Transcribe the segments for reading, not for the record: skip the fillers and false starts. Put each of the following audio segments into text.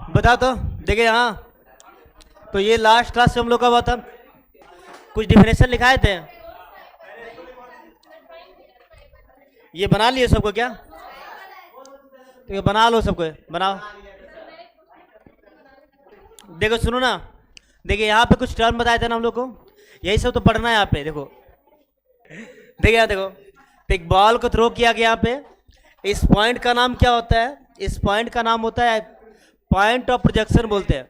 बता तो देखिए यहाँ। तो ये लास्ट क्लास से हम लोग का हुआ था, कुछ डिफिनेशन लिखाए थे, ये बना लिए सबको क्या? तो ये बना लो सबको, बनाओ। देखो सुनो ना, देखिए यहाँ पे कुछ टर्म बताए थे ना हम लोग को, यही सब तो पढ़ना है यहाँ पे। देखो देखिए यहाँ देखो, तो एक बॉल को थ्रो किया गया यहाँ पे, इस पॉइंट का नाम क्या होता है? इस पॉइंट का नाम होता है पॉइंट ऑफ प्रोजेक्शन बोलते हैं।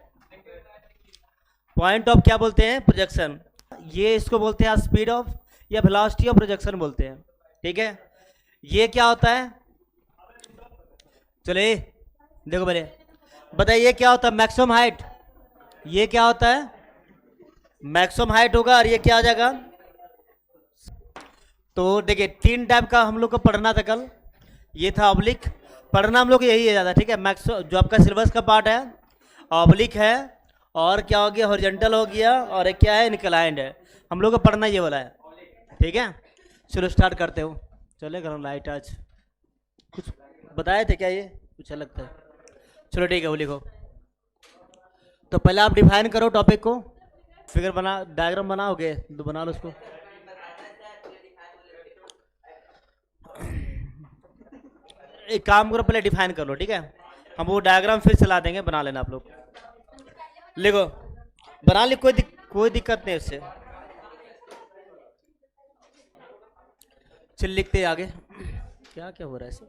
पॉइंट ऑफ क्या बोलते हैं? प्रोजेक्शन। ये इसको बोलते हैं स्पीड ऑफ या वेलोसिटी ऑफ प्रोजेक्शन बोलते हैं, ठीक है। ये क्या होता है? चलिए देखो पहले बताइए, ये क्या होता है? Maximum height. ये क्या होता है? मैक्सिमम हाइट होगा। और ये क्या आ जाएगा? तो देखिए तीन टाइप का हम लोग को पढ़ना था कल, ये था ऑब्लिक। पढ़ना हम लोग को यही है ज़्यादा, ठीक है। मैक्सिमम जो आपका सिलेबस का पार्ट है ऑब्लिक है, और क्या हो गया? हॉरिजॉन्टल हो गया, और एक क्या है? इंक्लाइंड है। हम लोग को पढ़ना ये वाला है, ठीक है। चलो स्टार्ट करते हो। चले करो लाइट आज, कुछ बताए थे क्या? ये कुछ अलग था। चलो ठीक है, वो लिखो। तो पहले आप डिफाइन करो टॉपिक को, फिगर बना, डायग्राम बनाओगे तो बना लो उसको। एक काम करो, पहले डिफाइन कर लो, ठीक है। हम वो डायग्राम फिर चला देंगे, बना लेना आप लोग। लिखो, बना ली, कोई दिक्कत नहीं उससे। चल लिखते हैं आगे। क्या क्या हो रहा है ऐसे?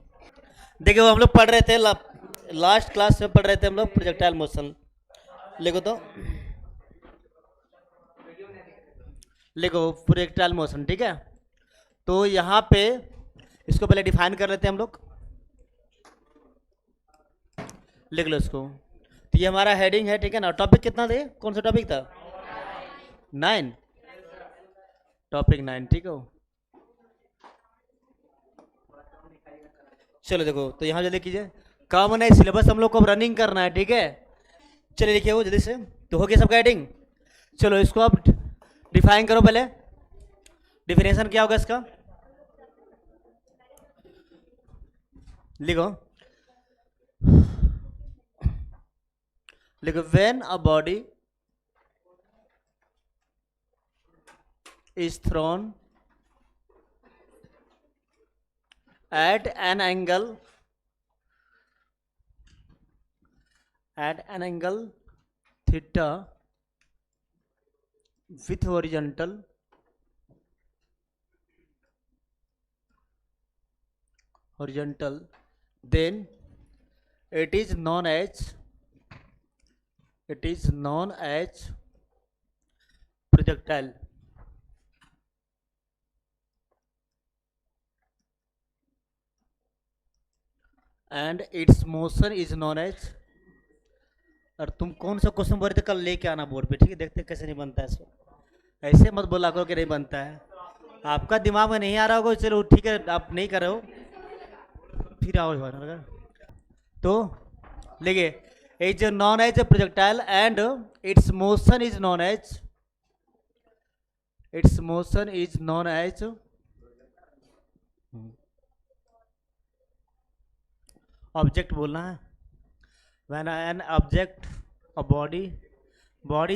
देखो हम लोग पढ़ रहे थे लास्ट क्लास में पढ़ रहे थे हम लोग प्रोजेक्टाइल मोशन। लिखो तो, लिखो प्रोजेक्टाइल मोशन, ठीक है। तो यहाँ पे इसको पहले डिफाइन कर लेते हैं हम लोग, लिख लो इसको। तो ये हमारा हेडिंग है, ठीक है ना। टॉपिक कितना थे? कौन सा टॉपिक था? 9, टॉपिक 9, ठीक है। चलो देखो, तो यहाँ जल्दी कीजिए, कॉमन है सिलेबस हम लोग को रनिंग करना है, ठीक है। चलिए लिखिए वो जल्दी से। तो हो गया सबका हेडिंग। चलो इसको आप डिफाइन करो पहले। डिफिनेशन क्या होगा इसका? लिखो, लिखो when a body is thrown at an angle theta with horizontal then it is known as projectile. And its motion is known as। और तुम कौन सा क्वेश्चन बोल रहे थे कल? लेके आना बोर्ड पे, ठीक है। देखते कैसे नहीं बनता है इसको, ऐसे मत बोला करो कि नहीं बनता है। आपका दिमाग में नहीं आ रहा होगा, चलो ठीक है, आप नहीं कर रहे हो, फिर आओ। तो देखिए is known as projectile and its motion is known as object बोलना है। When an object a body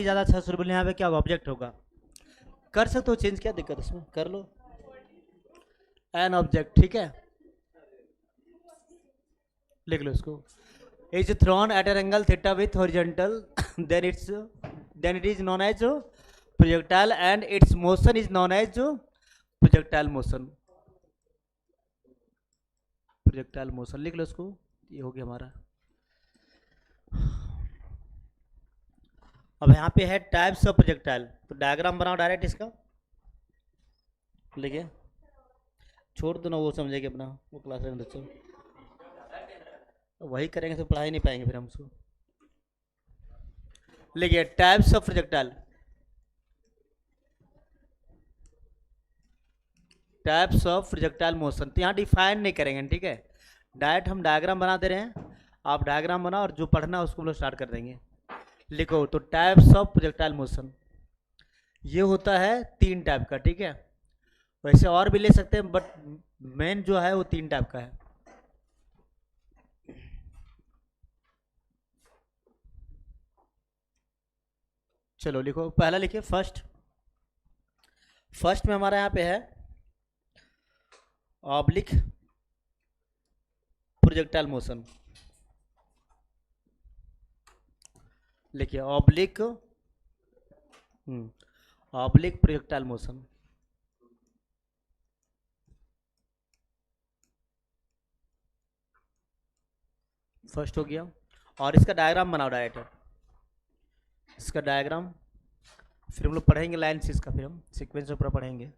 ज़्यादा अच्छा सुर बोलने, यहाँ पे क्या होगा? ऑब्जेक्ट होगा। कर सकते हो चेंज, क्या दिक्कत इसमें? कर लो एन ऑब्जेक्ट, ठीक है। लिख लो इसको। Is thrown at an angle theta with horizontal then it is known as projectile and its motion is known as projectile motion. लिख लो इसको, ये हो गया हमारा। अब यहाँ पे है टाइप्स ऑफ प्रोजेक्टाइल, तो डायग्राम बनाओ डायरेक्ट इसका। लिखिए, छोड़ दो ना, वो समझेंगे अपना, वो क्लास में बच्चों वही करेंगे तो पढ़ा ही नहीं पाएंगे फिर हम उसको। लिखिए टाइप्स ऑफ प्रोजेक्टाइल। मोशन तो यहाँ डिफाइन नहीं करेंगे, ठीक है। डायरेक्ट हम डायग्राम बना दे रहे हैं, आप डायग्राम बनाओ और जो पढ़ना है उसको हम लोग स्टार्ट कर देंगे। लिखो तो टाइप्स ऑफ प्रोजेक्टाइल मोशन, ये होता है 3 टाइप का, ठीक है। वैसे और भी ले सकते हैं, बट मेन जो है वो 3 टाइप का है। चलो लिखो, पहला लिखिए फर्स्ट। फर्स्ट में हमारा यहाँ पे है ऑब्लिक प्रोजेक्टाइल मोशन। लिखिए oblique oblique projectile motion. First हो गया। और इसका डायग्राम बनाओ डायरेक्ट, इसका डायग्राम। फिर हम लोग पढ़ेंगे लाइन से, इसका फिर हम सीक्वेंस में पूरा पढ़ेंगे।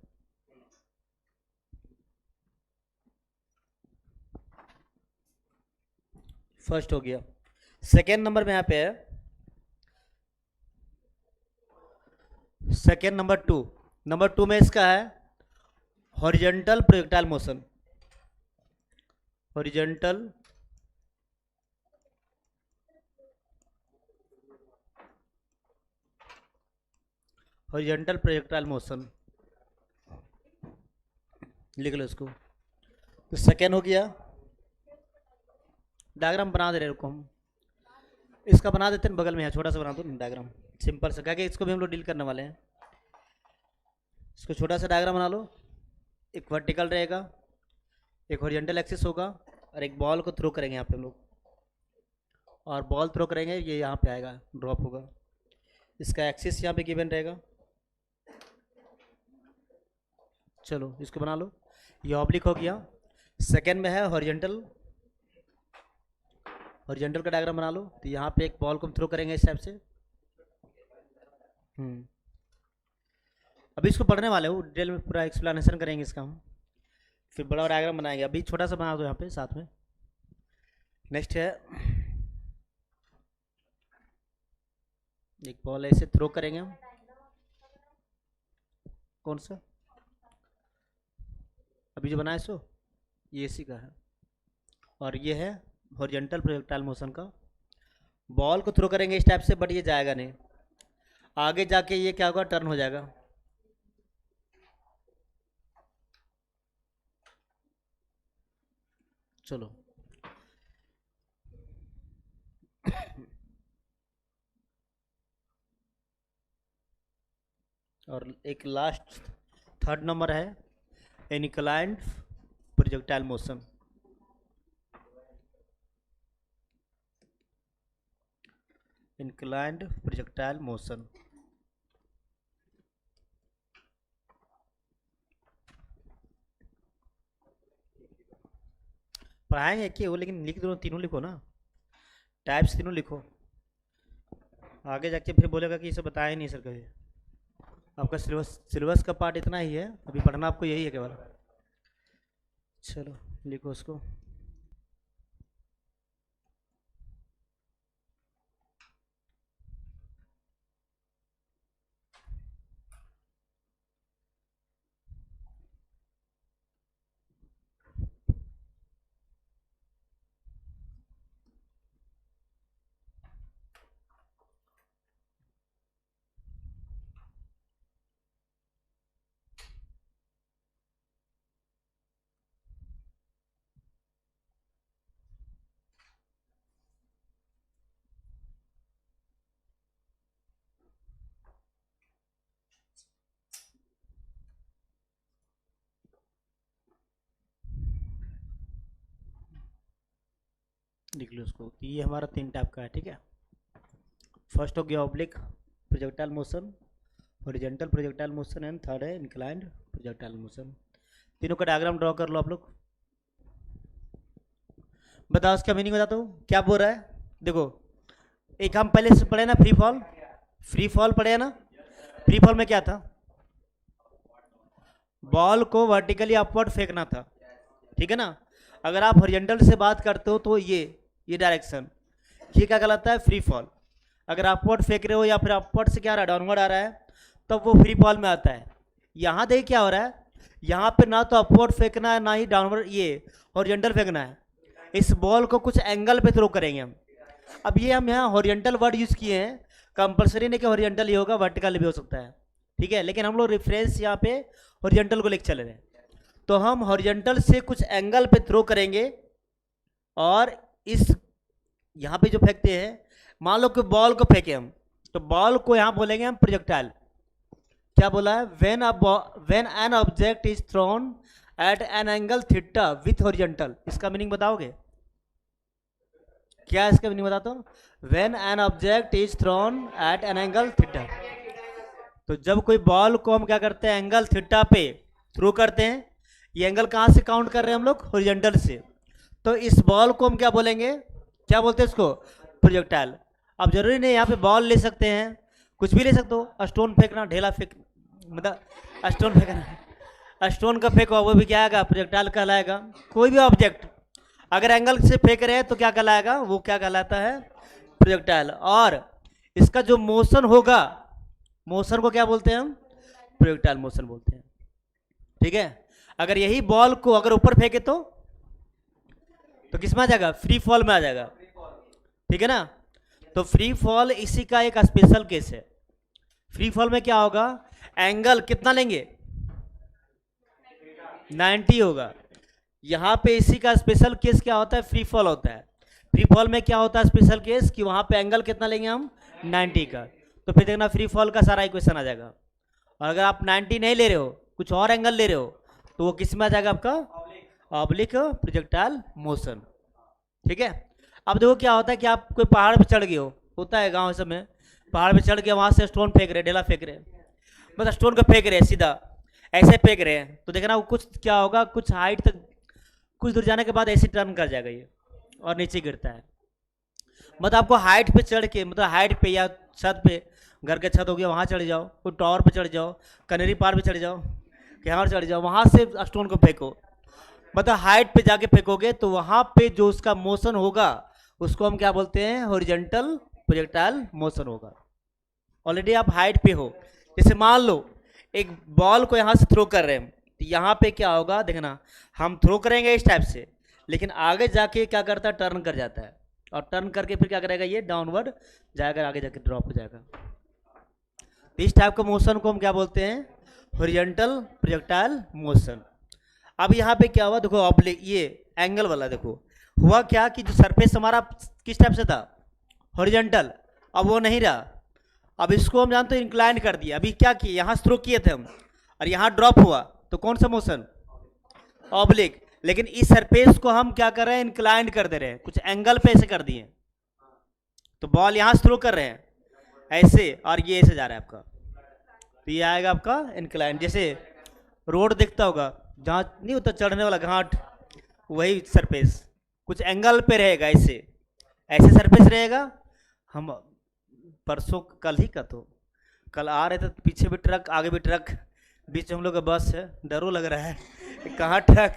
फर्स्ट हो गया। सेकेंड नंबर में यहाँ पे है, second number two. Number two में इसका है horizontal projectile motion. Horizontal horizontal projectile motion, लिख लो इसको। तो सेकेंड हो गया। डायग्राम बना दे रहे रुको, हम इसका बना देते हैं, बगल में है छोटा सा बना दो डायग्राम, सिंपल सा, क्या कि इसको भी हम लोग डील करने वाले हैं। इसको छोटा सा डायग्राम बना लो। एक वर्टिकल रहेगा, एक हॉरिजॉन्टल एक्सिस होगा, और एक बॉल को थ्रो करेंगे यहाँ पे हम लोग, और बॉल थ्रो करेंगे, ये यहाँ पे आएगा, ड्रॉप होगा। इसका एक्सिस यहाँ पे गिवन रहेगा। चलो इसको बना लो, ये ऑब्लिक हो गया। सेकेंड में है हॉरिजॉन्टल, हॉरिजॉन्टल का डायग्राम बना लो। तो यहाँ पे एक बॉल को हम थ्रो करेंगे इस टाइप से। अभी इसको पढ़ने वाले हो, डिटेल में पूरा एक्सप्लेनेशन करेंगे इसका हम, फिर बड़ा डायग्राम बनाएंगे। अभी छोटा सा बना दो यहाँ पे साथ में। नेक्स्ट है एक बॉल ऐसे थ्रो करेंगे हम, कौन सा अभी जो बनाए सो ये इसी का है। और ये है हॉरिजॉन्टल प्रोजेक्टाइल मोशन का। बॉल को थ्रो करेंगे इस टाइप से, बट ये जाएगा नहीं, आगे जाके ये क्या होगा, टर्न हो जाएगा। चलो और एक लास्ट थर्ड नंबर है inclined projectile motion. Inclined projectile motion पढ़ाएंगे कि वो, लेकिन लिख दो, तीनों लिखो ना, टाइप्स तीनों लिखो। आगे जाके फिर बोलेगा कि इसे बताया नहीं सर कभी। आपका सिलेबस का पार्ट इतना ही है, अभी पढ़ना आपको यही है केवल। चलो लिखो उसको। लिख लो उसको। ये हमारा तीन टाइप का है, ठीक है। फर्स्ट हो गया oblique projectile motion, horizontal projectile motion, and third है इंक्लाइंड प्रोजेक्टाइल मोशन। तीनों का डायग्राम ड्रॉ कर लो आप लोग। बताओ उसका मीनिंग बताता हूँ क्या बोल रहा है। देखो एक हम पहले से पढ़े ना, फ्री फॉल, फ्री फॉल पढ़े ना। फ्री फॉल में क्या था, बॉल को वर्टिकली अपवर्ड फेंकना था, ठीक है ना। अगर आप हॉरिजॉन्टल से बात करते हो तो ये डायरेक्शन, ये क्या कहलाता है, फ्री फॉल। अगर अपवर्ड फेंक रहे हो या फिर अपवर्ड से क्या आ रहा है, डाउनवर्ड आ रहा है, तब वो फ्री फॉल में आता है। यहाँ देखिए क्या हो रहा है, यहाँ पे ना तो अपवर्ड फेंकना है ना ही डाउनवर्ड, ये हॉरिजॉन्टल फेंकना है। इस बॉल को कुछ एंगल पे थ्रो करेंगे हम। अब ये हम यहाँ हॉरिजॉन्टल वर्ड यूज किए हैं, कंपलसरी नहीं कि हॉरिजॉन्टल ही होगा, वर्टिकल भी हो सकता है, ठीक है। लेकिन हम लोग रेफरेंस यहाँ पे हॉरिजॉन्टल को लेकर चल रहे हैं। तो हम हॉरिजॉन्टल से कुछ एंगल पे थ्रो करेंगे, और इस यहाँ पे जो फेंकते हैं, मान लो कि बॉल को फेंके हम, तो बॉल को यहां बोलेंगे हम प्रोजेक्टाइल। क्या बोला है? When an object is thrown at an angle theta with horizontal. इसका मीनिंग बताओगे? क्या इसका मीनिंग बताता हूँ? When an object is thrown at an angle theta. तो जब कोई बॉल को हम क्या करते हैं, एंगल थीटा पे थ्रो करते हैं। ये एंगल कहाँ से काउंट कर रहे हैं हम लोग? हॉरिजॉन्टल से। तो इस बॉल को हम क्या बोलेंगे? क्या बोलते हैं इसको? प्रोजेक्टाइल। अब जरूरी नहीं यहाँ पे बॉल ले सकते हैं, कुछ भी ले सकते हो। स्टोन फेंकना, ढेला फेंक, मतलब स्टोन फेंकना, स्टोन का फेंको, वो भी क्या आएगा? प्रोजेक्टाइल कहलाएगा। कोई भी ऑब्जेक्ट अगर एंगल से फेंक रहे हैं तो क्या कहलाएगा? वो क्या कहलाता है? प्रोजेक्टाइल। और इसका जो मोशन होगा, मोशन को क्या बोलते हैं हम? प्रोजेक्टाइल मोशन बोलते हैं। ठीक है। अगर यही बॉल को अगर ऊपर फेंके तो किस में आ जाएगा? फ्री फॉल में आ जाएगा। ठीक है ना। तो फ्री फॉल इसी का एक स्पेशल केस है। फ्री फॉल में क्या होगा? एंगल कितना लेंगे? 90 होगा। यहां पे इसी का स्पेशल केस क्या होता है? फ्री फॉल होता है। फ्री फॉल में क्या होता है स्पेशल केस? कि वहां पे एंगल कितना लेंगे हम? 90 का। तो फिर देखना फ्री फॉल का सारा इक्वेशन आ जाएगा। और अगर आप 90 नहीं ले रहे हो, कुछ और एंगल ले रहे हो, तो वो किस में आ जाएगा? आपका ऑब्लिक प्रोजेक्टाइल मोशन। ठीक है। अब देखो क्या होता है कि आप कोई पहाड़ पे चढ़ गए हो, होता है गांव सब में, पहाड़ पे चढ़ के वहां से स्टोन फेंक रहे, ढेला फेंक रहे, मतलब स्टोन को फेंक रहे सीधा ऐसे फेंक रहे हैं, तो देखना वो कुछ क्या होगा, कुछ हाइट तक, कुछ दूर जाने के बाद ऐसे टर्न कर जाएगा ये और नीचे गिरता है। मतलब आपको हाइट पे चढ़ के, मतलब हाइट पे या छत पे, घर के छत हो गया वहाँ चढ़ जाओ, कोई टावर पे चढ़ जाओ, कनेरी पार पे चढ़ जाओ, यहाँ चढ़ जाओ, वहाँ से स्टोन को फेंको, मतलब हाइट पे जाके फेंकोगे तो वहाँ पे जो उसका मोशन होगा उसको हम क्या बोलते हैं? हॉरिजॉन्टल प्रोजेक्टाइल मोशन होगा। ऑलरेडी आप हाइट पे हो। जैसे मान लो एक बॉल को यहाँ से थ्रो कर रहे हैं, तो यहाँ पे क्या होगा देखना, हम थ्रो करेंगे इस टाइप से, लेकिन आगे जाके क्या करता है? टर्न कर जाता है, और टर्न करके फिर क्या करेगा? ये डाउनवर्ड जाएगा, आगे जाके ड्रॉप हो जाएगा। तो इस टाइप का मोशन को हम क्या बोलते हैं? Horizontal projectile motion. अब यहाँ पे क्या हुआ देखो, ऑब्लिक, ये एंगल वाला देखो हुआ क्या कि जो सरफेस हमारा किस टाइप से था? हॉरिजॉन्टल। अब वो नहीं रहा, अब इसको हम जानते हैं इंक्लाइन कर दिया। अभी क्या किए? यहाँ थ्रो किए थे हम और यहाँ ड्रॉप हुआ, तो कौन सा मोशन? ऑब्लिक। लेकिन इस सरफेस को हम क्या कर रहे हैं? इंक्लाइन कर दे रहे हैं, कुछ एंगल पे ऐसे कर दिए, तो बॉल यहाँ थ्रो कर रहे हैं ऐसे, और ये ऐसे जा रहा है आपका, तो ये आएगा आपका इंक्लाइन। जैसे रोड दिखता होगा जहाँ नहीं होता चढ़ने वाला घाट, वही सरफेस कुछ एंगल पे रहेगा, ऐसे ऐसे सरफेस रहेगा। हम परसों, कल ही का, तो कल आ रहे थे, पीछे भी ट्रक, आगे भी ट्रक, बीच में हम लोग का बस है, डरो लग रहा है कहाँ ट्रक,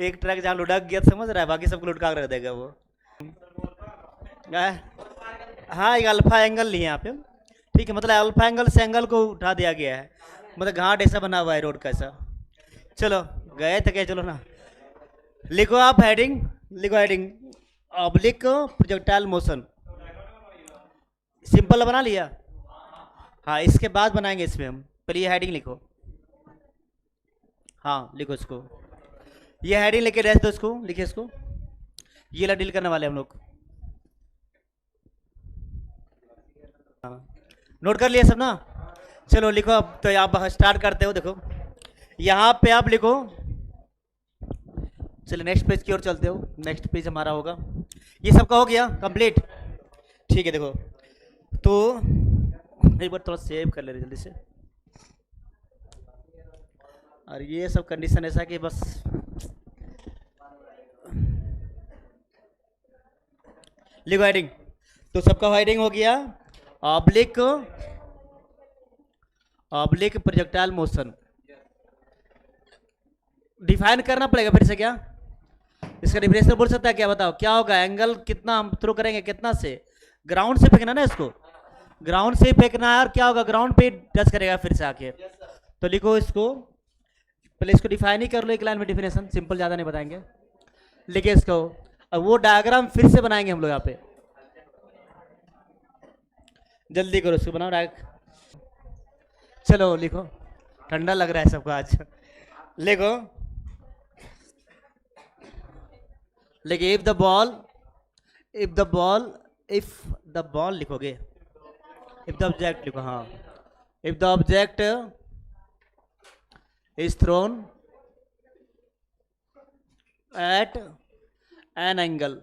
एक ट्रक जहाँ लुढ़क गया समझ रहा है, बाकी सबको लुढ़का रख देगा वो। हाँ, एक अल्फा एंगल लिए यहाँ पे। ठीक है, मतलब अल्फा एंगल से एंगल को उठा दिया गया है, मतलब घाट ऐसा बना हुआ है रोड का ऐसा। चलो गए थे क्या, चलो ना, लिखो आप हेडिंग, लिखो heading oblique projectile motion. Simple बना लिया। हाँ, इसके बाद बनाएंगे इसमें हम, पहले ये हेडिंग लिखो। हाँ लिखो इसको, ये हेडिंग लेके रह दो इसको, लिखिए इसको, ये ला डील करने वाले हम लोग। हाँ, नोट कर लिया सब ना? चलो लिखो अब, तो आप स्टार्ट करते हो। देखो यहाँ पे आप लिखो, चलो नेक्स्ट पेज की ओर चलते हो, नेक्स्ट पेज हमारा होगा, ये सबका हो गया कंप्लीट। ठीक है, देखो तो एक बार थोड़ा सेव कर ले रहे जल्दी से। और ये सब कंडीशन ऐसा कि बस लिखो हेडिंग, तो सबका हेडिंग हो गया oblique, oblique projectile motion. Define करना पड़ेगा फिर से क्या? इसका डिफिनेशन बोल सकता है क्या? बताओ क्या होगा? एंगल कितना हम थ्रो करेंगे, कितना से? ग्राउंड से फेंकना ना इसको, ग्राउंड से फेंकना है, और क्या होगा? ग्राउंड पे टच करेगा फिर से आके। तो लिखो इसको, पहले इसको डिफाइन ही कर लो एक लाइन में, डिफिनेशन सिंपल, ज़्यादा नहीं बताएंगे। लिखिए इसको, अब वो डायग्राम फिर से बनाएंगे हम लोग यहाँ पे, जल्दी करो इसको बनाओ डायरेक्ट। चलो लिखो, ठंडा लग रहा है सबको आज। लिखो, लिखिए इफ द बॉल लिखोगे, इफ द ऑब्जेक्ट लिखो, हाँ, if the object is thrown at an angle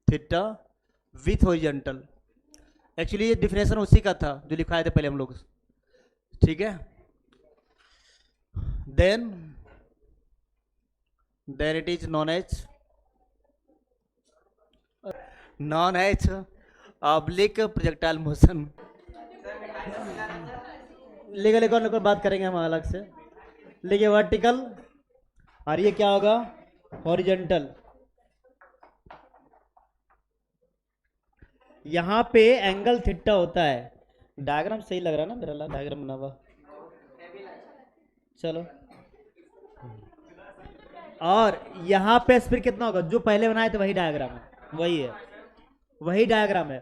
theta with horizontal. Actually ये डिफिनेशन उसी का था जो लिखाए थे पहले हम लोग, ठीक है। Then it is known as oblique projectile motion. लेकर बात करेंगे हम अलग से। लिखिए वर्टिकल, और ये क्या होगा, हॉरिजॉन्टल। यहाँ पे एंगल थीटा होता है। डायग्राम सही लग रहा है ना मेरा, डायग्राम बना हुआ, चलो। और यहाँ पे स्पीड कितना होगा, जो पहले बनाए थे वही डायग्राम है, वही है, वही डायग्राम है।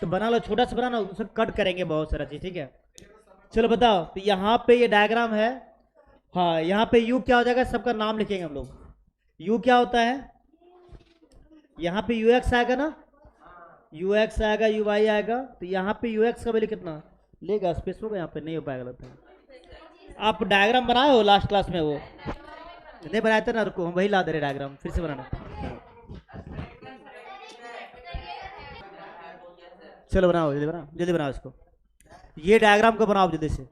तो बना लो, छोटा सा बनाना, उसे कट करेंगे बहुत सारा चीज, ठीक है। चलो बताओ, तो यहाँ पे ये डायग्राम है, हाँ, यहाँ पे यू क्या हो जाएगा, सबका नाम लिखेंगे हम लोग। यू क्या होता है, यहाँ पे यू एक्स आएगा ना, यू एक्स आएगा, यू वाई आएगा। तो यहाँ पे यू एक्स का वैल्यू कितना लेगा, स्पेस होगा, यहाँ पे नहीं हो पाएगा लगता है। आप डायग्राम बनाए हो लास्ट क्लास में, वो नहीं बनाए थे ना, रुको हम वही ला दे रहे डायग्राम, फिर से बनाना। चलो बनाओ, जल्दी बनाओ इसको, ये डायग्राम को बनाओ जल्दी से,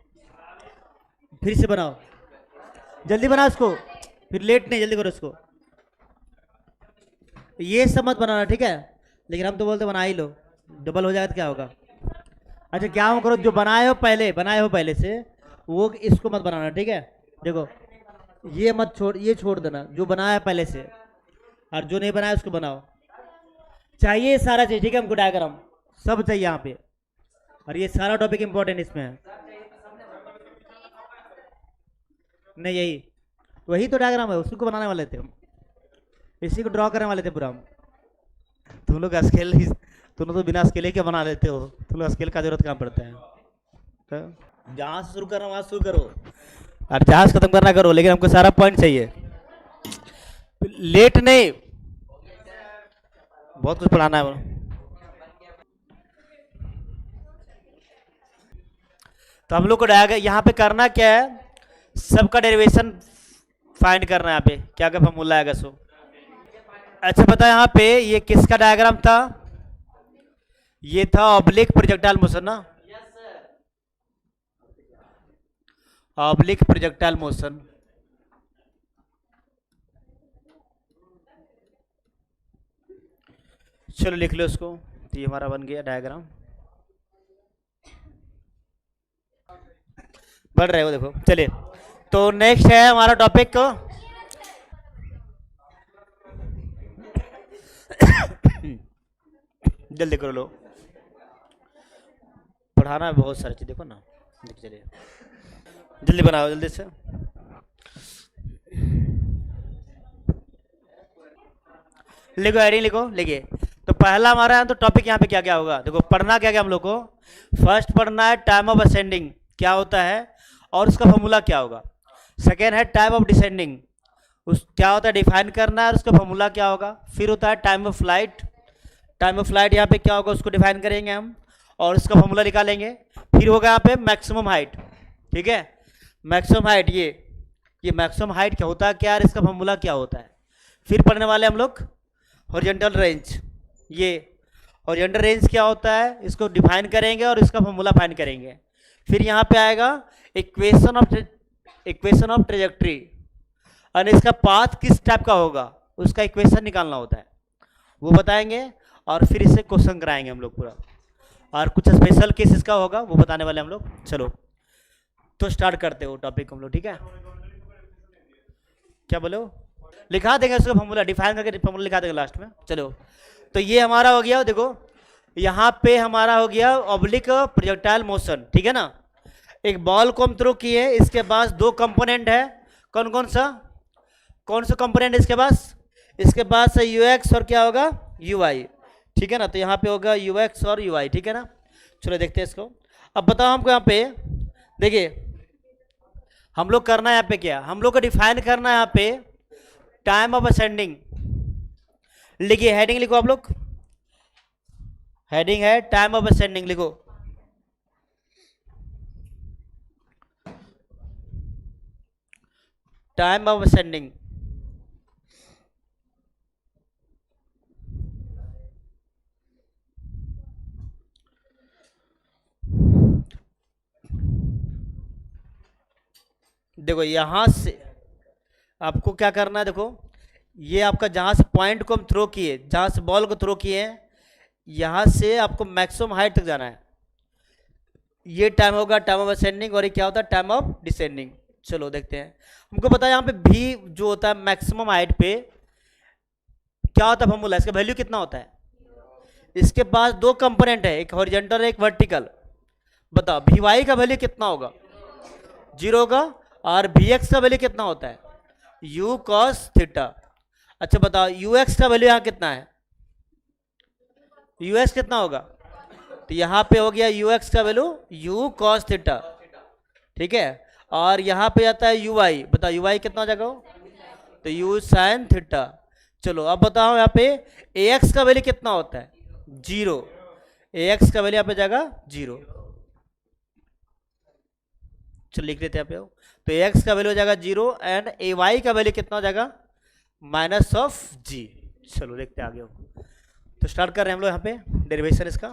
फिर से बनाओ, जल्दी बनाओ इसको, फिर लेट नहीं, जल्दी करो इसको। ये सब मत बनाना, ठीक है, लेकिन हम तो बोलते बना ही लो, डबल हो जाएगा तो क्या होगा। अच्छा क्या हो करो, जो बनाए हो पहले से, वो इसको मत बनाना, ठीक है। देखो ये मत छोड़, ये छोड़ देना, जो बनाया है पहले से, और जो नहीं बनाया उसको बनाओ। चाहिए सारा चीज, ठीक है, हमको डायग्राम सब चाहिए यहाँ पे, और ये सारा टॉपिक इंपॉर्टेंट इसमें है। नहीं यही वही तो डायग्राम है, उसी को बनाने वाले थे हम, इसी को ड्रॉ करने वाले थे पूरा हम। तुम लोग स्केल, तुम लोग तो बिना स्केल के बना लेते हो, तुम लोग स्केल का जरूरत कहाँ पड़ता है। तो जहाँ से शुरू करना वहाँ शुरू करो, और जहाँ से खत्म करना करो, लेकिन हमको सारा पॉइंट चाहिए, लेट नहीं, बहुत कुछ पढ़ाना है। तो हम लोग को यहाँ पे करना क्या है, सबका डेरिवेशन फाइंड करना है। यहाँ पे क्या क्या फॉर्मूला आएगा सो। अच्छा पता है यहाँ पे ये किसका डायग्राम था, ये था ऑब्लिक प्रोजेक्टाइल मोशन ना, ऑब्लिक प्रोजेक्टाइल मोशन। चलो लिख लो उसको, तो ये हमारा बन गया डायग्राम। बढ़ रहे हो देखो, चलिए तो नेक्स्ट है हमारा टॉपिक को जल्दी करो लो, पढ़ाना है बहुत सारी चीज, देखो ना, चलिए जल्दी बनाओ, जल्दी से। लिखो, हेडिंग लिखो, लिखिए। तो पहला हमारा है तो टॉपिक यहाँ पे क्या क्या होगा, देखो पढ़ना क्या क्या हम लोग को। फर्स्ट पढ़ना है टाइम ऑफ असेंडिंग क्या होता है और उसका फॉर्मूला क्या होगा। सेकेंड है टाइम ऑफ डिसेंडिंग, उस क्या होता है डिफाइन करना है और उसका फॉर्मूला क्या होगा। फिर होता है time of flight, time of flight यहाँ पे क्या होगा उसको डिफाइन करेंगे हम और उसका फॉर्मूला निकालेंगे। फिर होगा यहाँ पे मैक्सिमम हाइट, ठीक है, मैक्सिमम हाइट, ये मैक्सिमम हाइट क्या होता है, क्या है इसका फॉर्मूला क्या होता है। फिर पढ़ने वाले हम लोग हॉरिजॉन्टल रेंज, ये हॉरिजॉन्टल रेंज क्या होता है इसको डिफाइन करेंगे और इसका फॉर्मूला फाइंड करेंगे। फिर यहाँ पे आएगा इक्वेशन ऑफ ट्रेजेक्ट्री, और इसका पाथ किस टाइप का होगा उसका इक्वेशन निकालना होता है, वो बताएंगे। और फिर इससे क्वेश्चन कराएंगे हम लोग पूरा, और कुछ स्पेशल केस इसका होगा वो बताने वाले हम लोग। चलो तो स्टार्ट करते हो टॉपिक हम लोग, ठीक है। क्या बोले हो, लिखा देंगे उसका फॉर्मूला, डिफाइन करके फॉर्मूला लिखा देंगे लास्ट में। चलो तो ये हमारा हो गया, देखो यहाँ पे हमारा हो गया ऑब्लिक प्रोजेक्टाइल मोशन, ठीक है ना। एक बॉल को हम थ्रो किए, इसके पास दो कंपोनेंट है, कौन कौन सा कंपोनेंट इसके पास, इसके पास है यू एक्स और क्या होगा यू वाई, ठीक है ना। तो यहाँ पे होगा यू एक्स और यू वाई, ठीक है ना। चलो देखते हैं इसको। अब बताओ हमको यहाँ पे, देखिए हम लोग करना है यहाँ पे क्या, हम लोग को डिफाइन करना है यहाँ पे टाइम ऑफ असेंडिंग। लिखिए हेडिंग लिखो आप लोग, हेडिंग है टाइम ऑफ असेंडिंग, लिखो। Time of ascending. देखो यहां से आपको क्या करना है, देखो ये आपका जहां से पॉइंट को हम थ्रो किए, जहां से बॉल को थ्रो किए, यहां से आपको मैक्सिमम हाइट तक जाना है। ये टाइम होगा टाइम ऑफ असेंडिंग, और ये क्या होता है, टाइम ऑफ डिसेंडिंग। चलो देखते हैं। हमको पता है यहाँ पे भी जो होता है मैक्सिमम हाइट पे क्या होता है फॉर्मूला, इसका वैल्यू कितना होता है। इसके पास दो कंपोनेंट है, एक हॉरिजॉन्टल एक वर्टिकल। बताओ वी वाई का वैल्यू कितना होगा, 0 होगा। और वी एक्स का वैल्यू कितना होता है, यू कॉस थीटा। अच्छा बताओ यू एक्स का वैल्यू यहाँ कितना है, यू एक्स कितना होगा, तो यहाँ पे हो गया यू एक्स का वैल्यू यू कॉस थीटा, ठीक है। और यहाँ पे आता है यू वाई, बताओ यू वाई कितना हो जाएगा, तो यू साइन थीटा। चलो अब बताओ यहाँ पे ए एक्स का वैल्यू कितना होता है, 0। ए एक्स का वैल्यू यहाँ पे जाएगा 0। चलो लिख लेते हैं यहाँ पे, तो ए एक्स का वैल्यू हो जाएगा 0 एंड ए वाई का वैल्यू कितना हो जाएगा, माइनस ऑफ जी। चलो देखते हैं आगे। तो स्टार्ट कर रहे हैं हम लोग यहाँ पे डेरिवेशन इसका।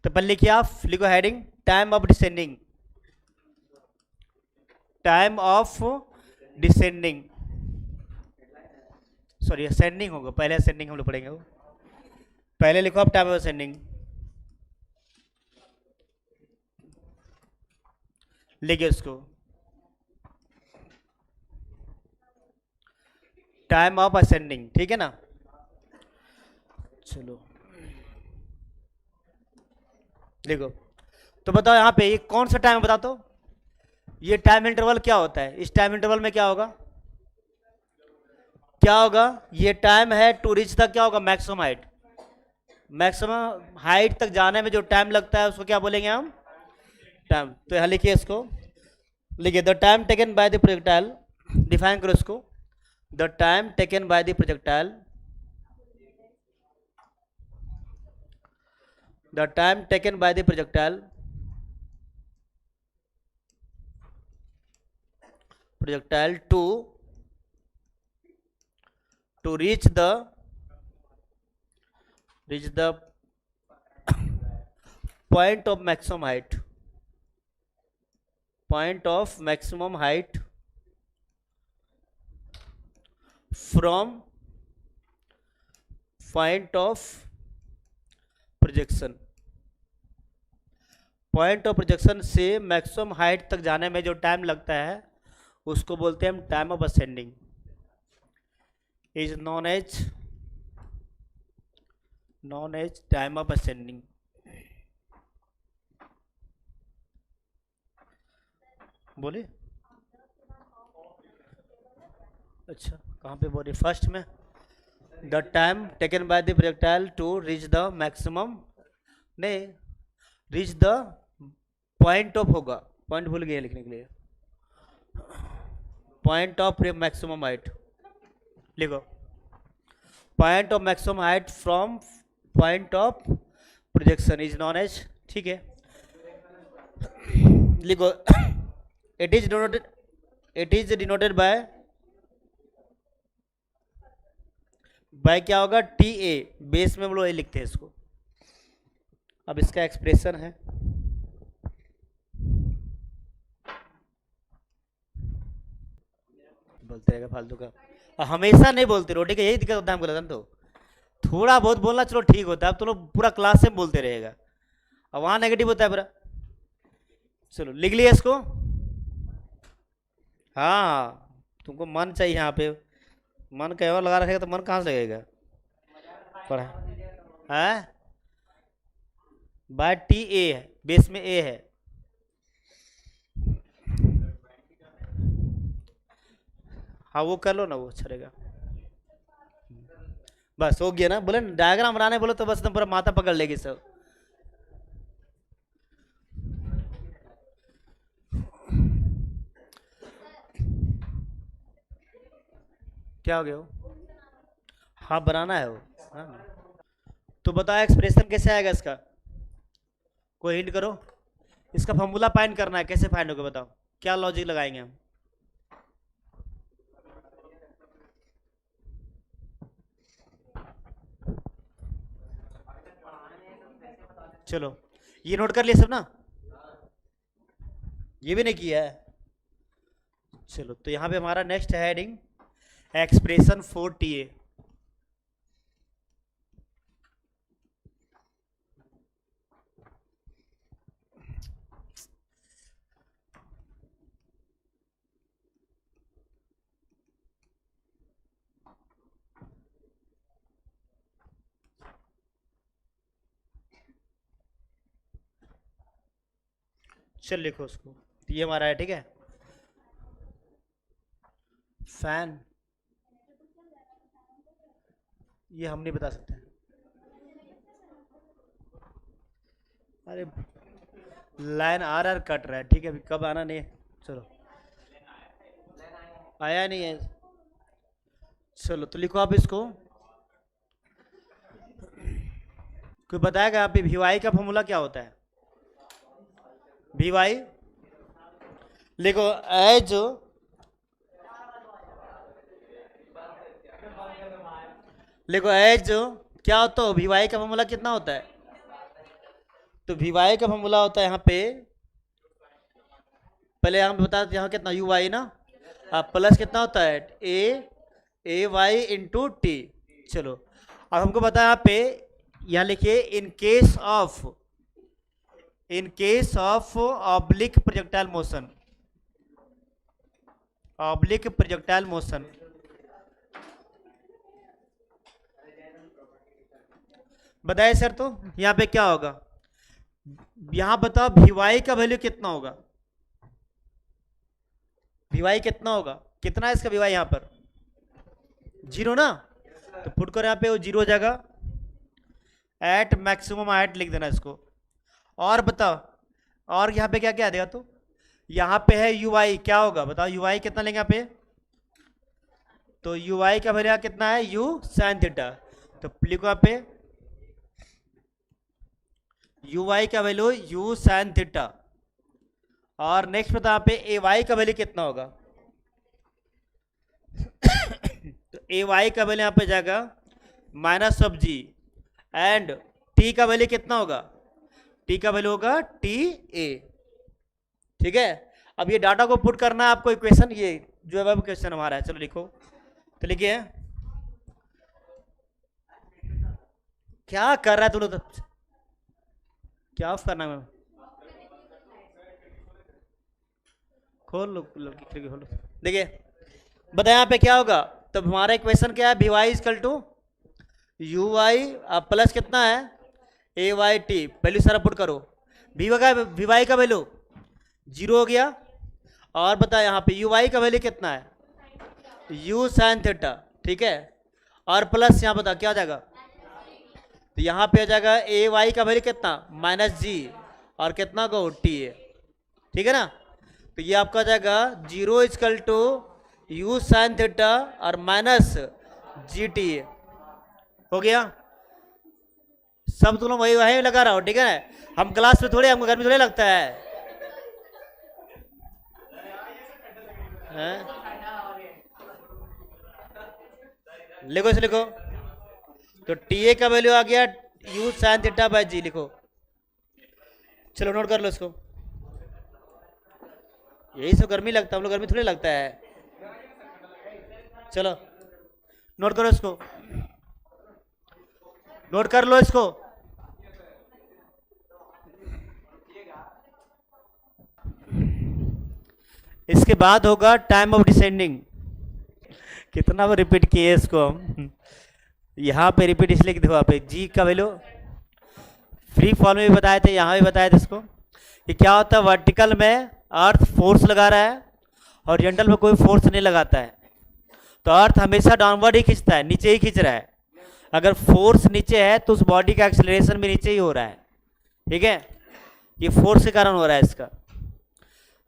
तो पहले लिखिए आप, लिखो heading time of descending, time of descending, sorry ascending होगा, पहले असेंडिंग हम लोग पढ़ेंगे। वो पहले लिखो आप टाइम ऑफ असेंडिंग, लिखिए उसको टाइम ऑफ असेंडिंग, ठीक है ना। चलो देखो, तो बताओ यहाँ पे ये कौन सा टाइम बता दो, ये टाइम इंटरवल क्या होता है, इस टाइम इंटरवल में क्या होगा, क्या होगा, ये टाइम है टू रीच तक क्या होगा, मैक्सिमम हाइट। मैक्सिमम हाइट तक जाने में जो टाइम लगता है उसको क्या बोलेंगे हम, टाइम। तो यहाँ लिखिए इसको, लिखिए the time taken by the projectile, define करो इसको, the time taken by the projectile, the time taken by the projectile to reach the point of maximum height, point of maximum height from point of projection, point of projection से maximum height तक जाने में जो time लगता है उसको बोलते हैं हम time of ascending, is known as time of ascending. बोले अच्छा कहाँ पे बोले, फर्स्ट में the time taken by the projectile to reach the maximum, नहीं रीच द पॉइंट ऑफ होगा, पॉइंट भूल गए लिखने के लिए, पॉइंट ऑफ मैक्सिमम हाइट, लिखो point of maximum height from point of projection is known as, ठीक है। लिखो इट इज डिनोटेड बाय क्या होगा, टी ए, बेस में हम लोग लिखते हैं इसको। अब इसका एक्सप्रेशन है, बोलते रहेगा फालतू का, हमेशा नहीं बोलते रोटी का, यही दिक्कत होता है हमको लगन, तो थोड़ा बहुत बोलना चलो ठीक होता है, अब तो लोग पूरा क्लास से बोलते रहेगा, अब वहां नेगेटिव होता है पूरा। चलो लिख लिया इसको, हाँ तुमको मन चाहिए यहाँ पे, मन कहीं और लगा रखेगा तो मन कहाँ से लगेगा, पढ़ा है बाय टी ए है, बेस में ए है, हाँ वो कर लो ना, वो अच्छा रहेगा। बस हो गया ना, बोले डायग्राम बनाने बोलो तो बस तुम पूरा माथा पकड़ लेगी सब। क्या हो गया वो, हाँ बनाना है वो, हाँ तो बताओ एक्सप्रेशन कैसे आएगा इसका, कोई हिंट करो। इसका फॉर्मूला फाइंड करना है, कैसे फाइंड होगा बताओ, क्या लॉजिक लगाएंगे हम। चलो ये नोट कर लिए सब ना, ये भी नहीं किया है। चलो तो यहाँ पे हमारा नेक्स्ट है हेडिंग एक्सप्रेशन फॉर टीए। चल लिखो उसको, तो ये हमारा है, ठीक है। फैन, ये हम नहीं बता सकते। अरे लाइन आर आर कट रहा है, ठीक है, अभी कब आना नहीं है। चलो आया नहीं है, चलो तो लिखो आप इसको। कोई बताएगा यहाँ पे वी का फॉर्मूला क्या होता है। वी लिखो एज, लिखो एज क्या होता है, वी का फॉर्मूला कितना होता है। तो वी का फॉर्मूला होता है यहाँ पे, पहले हम बता देते यहाँ कितना यू वाई ना, प्लस कितना होता है ए वाई इंटू टी। चलो अब हमको बताया यहाँ पे, यहाँ लिखिए in case of oblique projectile motion, oblique projectile motion. बताइए सर, तो यहाँ पे क्या होगा, यहाँ बताओ वी का वैल्यू कितना होगा, वी कितना होगा, कितना है इसका वी यहाँ पर, 0 ना, तो पुट कर यहाँ पे वो 0 हो जाएगा। एट मैक्सिमम हाइट लिख देना इसको। और बताओ, और यहाँ पे क्या क्या देगा, तो यहाँ पे है यू आई, क्या होगा बताओ, यू आई कितना लेंगे यहाँ पे, तो यू आई का वैल्यू कितना है यू साइन थीटा, तो लिखो यहाँ पे यू आई का वैल्यू यू साइन थीटा। और नेक्स्ट बताओ यहाँ पे ए वाई का वैल्यू कितना होगा, तो ए वाई का वैल्यू यहाँ पे जाएगा minus of g, and T का वैल्यू कितना होगा, टी का वैल्यू होगा टी ए, ठीक है। अब ये डाटा को पुट करना है आपको इक्वेशन, ये जो है क्वेश्चन हमारा है। चलो लिखो, तो लिखिए क्या कर रहा है तू लोग, क्या ऑफ करना है, खोल लो खिड़की खोलो। देखिए बताए यहाँ पे क्या होगा, तब हमारा इक्वेशन क्या है, v y is equal to u y plus कितना है ए वाई टी, वैल्यू सारा पुट करो। वी वाई का वैल्यू 0 हो गया, और बता यहाँ पे यू वाई का वैल्यू कितना है यू साइन थीटा, ठीक है। और प्लस यहाँ बता क्या हो जाएगा, तो यहाँ पे हो जाएगा ए वाई का वैल्यू कितना माइनस जी, और कितना को टी ए, ठीक है ना। तो ये आपका जाएगा 0 is equal to u sine theta और माइनस जी टी ए, हो गया। सब तुम लोग वही लगा रहा हो, ठीक है। हम क्लास में थोड़े, हमको घर में थोड़े लगता है, लिखो इसे लिखो, तो टी ए का वैल्यू आ गया यू साइन थीटा बाय जी, लिखो। चलो नोट कर लो इसको, यही सब गर्मी लगता है, हम लोग गर्मी थोड़ी लगता है। चलो नोट करो इसको, नोट कर लो इसको। इसके बाद होगा टाइम ऑफ डिसेंडिंग, कितना बार रिपीट किए इसको हम, यहाँ पे रिपीट इसलिए कि देखो यहाँ पे जी का वैल्यू फ्री फॉल में भी बताए थे, यहाँ भी बताए थे इसको कि क्या होता है, वर्टिकल में अर्थ फोर्स लगा रहा है, हॉरिजॉन्टल में कोई फोर्स नहीं लगाता है, तो अर्थ हमेशा डाउनवर्ड ही खींचता है, नीचे ही खींच रहा है। अगर फोर्स नीचे है तो उस बॉडी का एक्सेलरेशन भी नीचे ही हो रहा है, ठीक है। ये फोर्स के कारण हो रहा है, इसका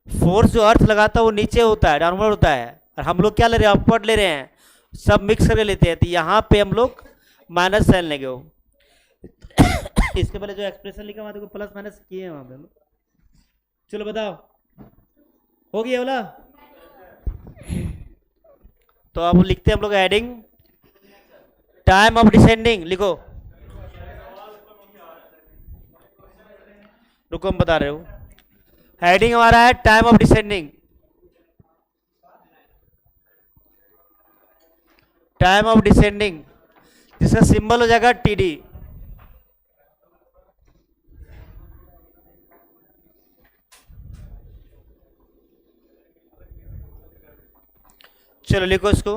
फोर्स जो अर्थ लगाता है वो नीचे होता है, डाउनवर्ड होता है, और हम लोग क्या ले रहे हैं, अपवर्ड ले रहे हैं, सब मिक्स करके लेते हैं। तो यहाँ पे हम लोग माइनस साइन लेंगे, इसके पहले जो एक्सप्रेशन लिखा वहां देखो प्लस माइनस किए हैं वहां पे। चलो बताओ, हो गया बोला। तो अब लिखते हैं हम लोग हेडिंग टाइम ऑफ डिसेंडिंग, लिखो। रुको हम बता रहे हो, हेडिंग हमारा है time of descending. Time of descending जिसका सिंबल हो जाएगा टीडी। चलो लिखो इसको,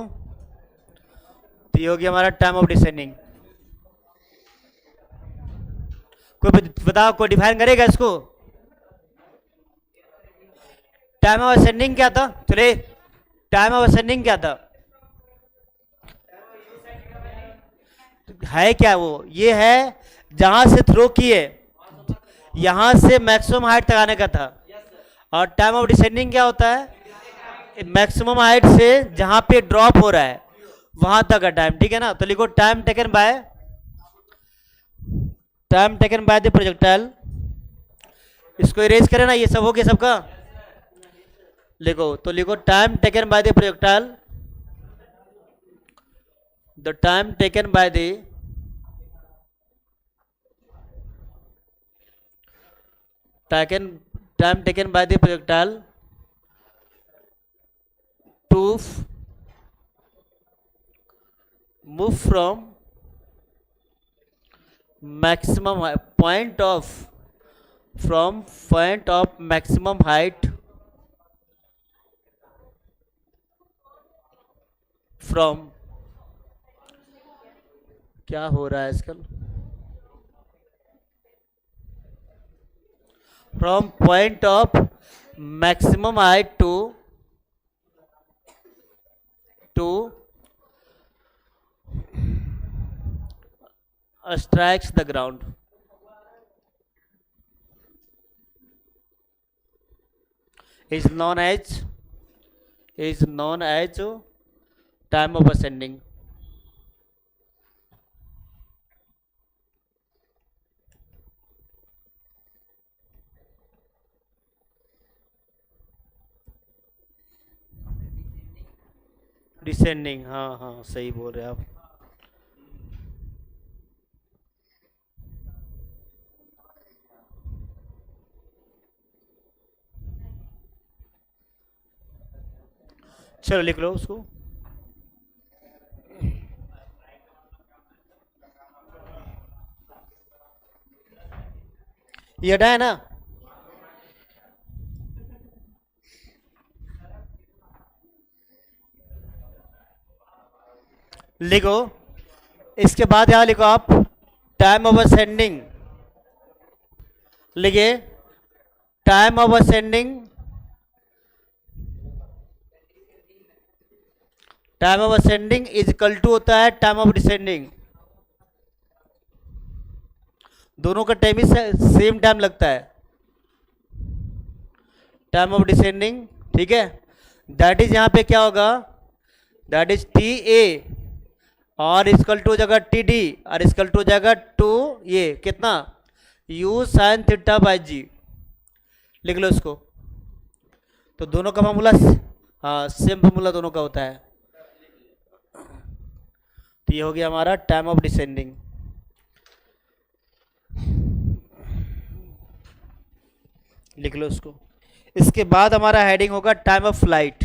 तो ये हो गया हमारा टाइम ऑफ डिसेंडिंग। कोई बताओ, कोई डिफाइन करेगा इसको? टाइम ऑफ असेंडिंग क्या था? चले, टाइम ऑफ असेंडिंग क्या था? है क्या वो? ये है जहां से थ्रो किए यहां से मैक्सिमम हाइट तक आने का था। और टाइम ऑफ डिसेंडिंग क्या होता है? मैक्सिमम हाइट से जहां पे ड्रॉप हो रहा है वहां तक का टाइम, ठीक है ना? तो लिखो time taken by the projectile. इसको इरेज करें ना, ये सब हो गया सबका। लिखो, तो लिखो time taken by the projectile, the time taken by the time taken by the projectile to move from maximum point of maximum height from, क्या हो रहा है आजकल, from point of maximum height to strikes the ground is known as time of ascending. Descending, हाँ हाँ सही बोल रहे आप। चलो लिख लो उसको। ये हटा है ना? लिखो, इसके बाद यहां लिखो आप टाइम ऑफ असेंडिंग। लिखिए time of ascending, time of ascending is equal to होता है टाइम ऑफ डिसेंडिंग। दोनों का टाइम ही सेम टाइम लगता है, टाइम ऑफ डिसेंडिंग, ठीक है। दैट इज यहां पे क्या होगा, दैट इज टी ए और इक्वल टू हो जाएगा टी डी और इक्वल टू हो जाएगा टू ये कितना यू साइन थीटा बाई जी। लिख लो इसको। तो दोनों का फार्मूला, हाँ सेम फार्मूला दोनों का होता है। तो ये हो गया हमारा टाइम ऑफ डिसेंडिंग। लिख लो इसको। इसके बाद हमारा हेडिंग होगा टाइम ऑफ फ्लाइट,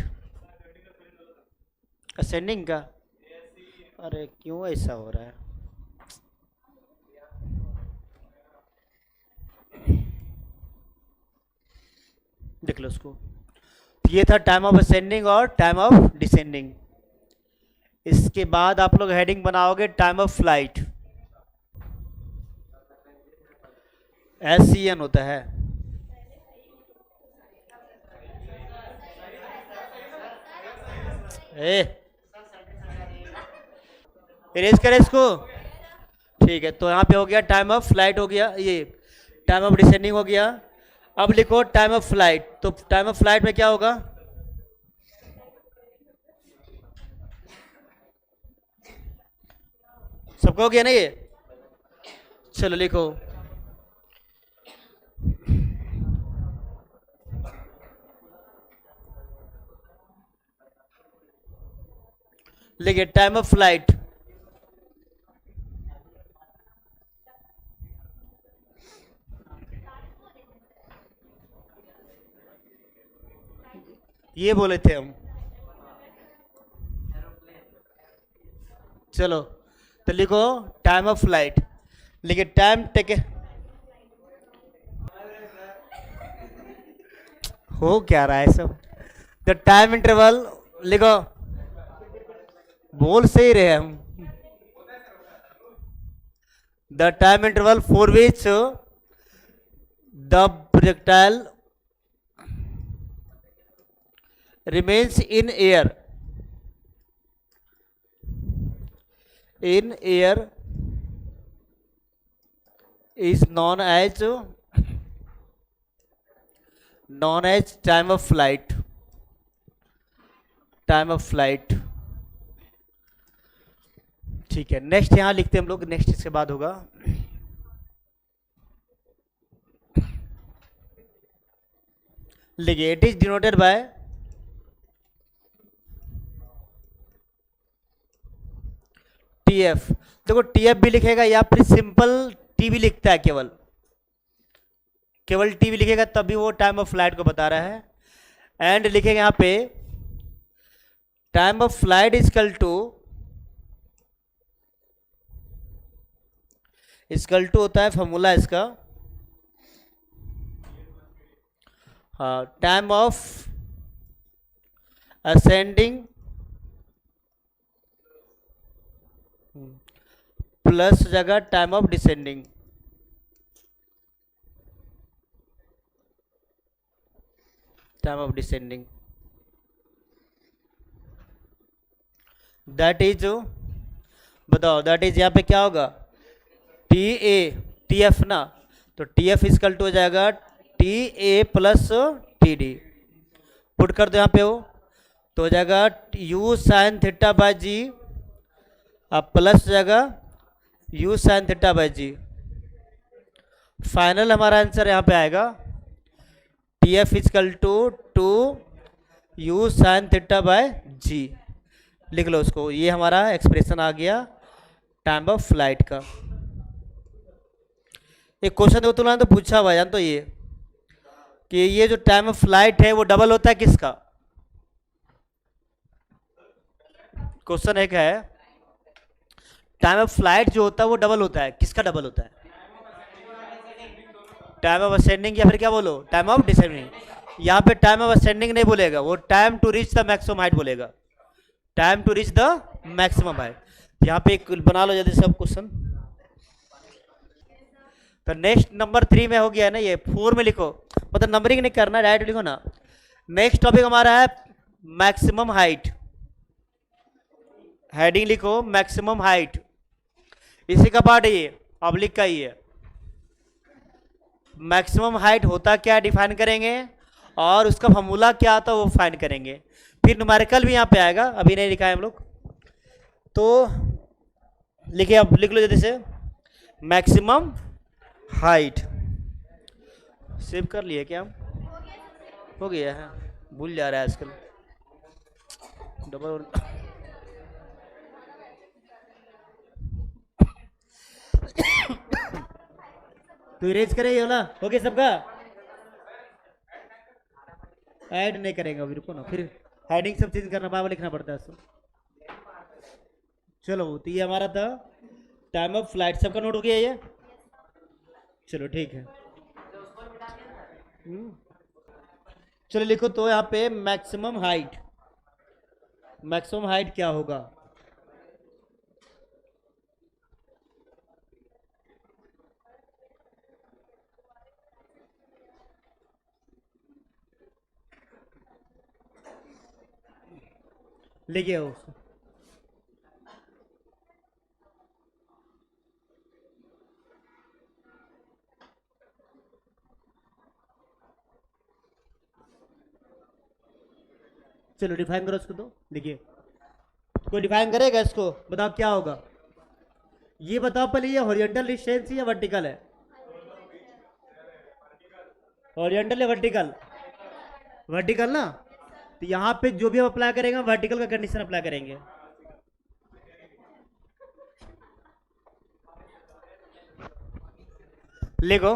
असेंडिंग का। अरे क्यों ऐसा हो रहा है? देख लो उसको। ये था टाइम ऑफ असेंडिंग और टाइम ऑफ डिसेंडिंग। इसके बाद आप लोग हेडिंग बनाओगे टाइम ऑफ फ्लाइट, SCN होता है। इरेज करें इसको, ठीक है। तो यहाँ पे हो गया टाइम ऑफ फ्लाइट, हो गया ये टाइम ऑफ डिसेंडिंग हो गया। अब लिखो टाइम ऑफ फ्लाइट। तो टाइम ऑफ फ्लाइट में क्या होगा, सबको हो गया ना ये? चलो लिखो लिखिए टाइम ऑफ फ्लाइट, ये बोले थे हम। चलो तो लिखो टाइम ऑफ फ्लाइट, लिखिए टाइम टेक, हो क्या रहा है सब। द टाइम इंटरवल लिखो, बोल सही रहे हम। The time interval for which the projectile remains in air is known as time of flight, time of flight. ठीक है, नेक्स्ट यहां लिखते हैं हम लोग, नेक्स्ट इसके बाद होगा लिखिए it is denoted by TF. देखो टीएफ भी लिखेगा या फिर सिंपल टी भी लिखता है, केवल टी भी लिखेगा तब भी वो टाइम ऑफ फ्लाइट को बता रहा है। एंड लिखेगा यहां पे time of flight is equal to होता है फॉर्मूला इसका, हाँ, टाइम ऑफ असेंडिंग प्लस जगह time of descending, time of descending that is, बताओ दैट इज यहां पे क्या होगा, टी ए टी एफ ना, तो टी एफ इजकल टू हो जाएगा T A plus T D, put कर दो यहाँ पे, हो तो हो जाएगा u sine theta by g, अब प्लस जगह u sine theta by g. Final हमारा आंसर यहाँ पे आएगा T F equal to u sine theta by g, लिख लो उसको। ये हमारा एक्सप्रेशन आ गया टाइम ऑफ फ्लाइट का। एक क्वेश्चन देखो तुमने तो पूछा हुआ जान, तो ये कि ये जो टाइम ऑफ फ्लाइट है वो डबल होता है किसका, क्वेश्चन एक है टाइम ऑफ फ्लाइट जो होता है वो डबल होता है, किसका डबल होता है, टाइम ऑफ असेंडिंग या फिर क्या बोलो टाइम ऑफ डिसेंडिंग। यहाँ पे टाइम ऑफ असेंडिंग नहीं बोलेगा, वो time to reach the maximum height बोलेगा, time to reach the maximum height. यहाँ पे एक बना लो जल्दी सब क्वेश्चन। तो नेक्स्ट नंबर 3 में हो गया है ना, ये 4 में लिखो, मतलब नंबरिंग नहीं करना, डायरेक्ट लिखो ना। नेक्स्ट टॉपिक हमारा है मैक्सिमम हाइट, हेडिंग लिखो मैक्सिमम हाइट, इसी का पार्ट है ये, ऑब्लिक का ही है। मैक्सिमम हाइट होता क्या डिफाइन करेंगे और उसका फॉर्मूला क्या आता है वो फाइंड करेंगे, फिर न्यूमेरिकल भी यहाँ पे आएगा, अभी नहीं लिखा है हम लोग। तो लिखिए, अब लिख लो जल्दी से मैक्सिमम हाइट, सेव कर लिए क्या हम, हो गया है, भूल जा रहा है आजकल डबल। तो इरेज करें ये वाला, हो गया सबका, ऐड नहीं करेंगे अभी, रुको ना, फिर हेडिंग सब चेंज करना, बाबा लिखना पड़ता है सब। चलो तो ये हमारा था टाइम ऑफ फ्लाइट, सबका नोट हो गया ये, चलो ठीक है। चलो लिखो तो यहाँ पे मैक्सिमम हाइट, मैक्सिमम हाइट क्या होगा, लिखिए उसको। चलो डिफाइन करो इसको, तो लिखिए, कोई डिफाइन करेगा इसको, बताओ क्या होगा, ये बताओ पहले, ये हॉरिजॉन्टल डिस्टेंस या वर्टिकल है, हॉरिजॉन्टल या वर्टिकल, वर्टिकल ना, तो यहाँ पे जो भी हम अप्लाई करेंगे वर्टिकल का कंडीशन अप्लाई करेंगे, लिखो,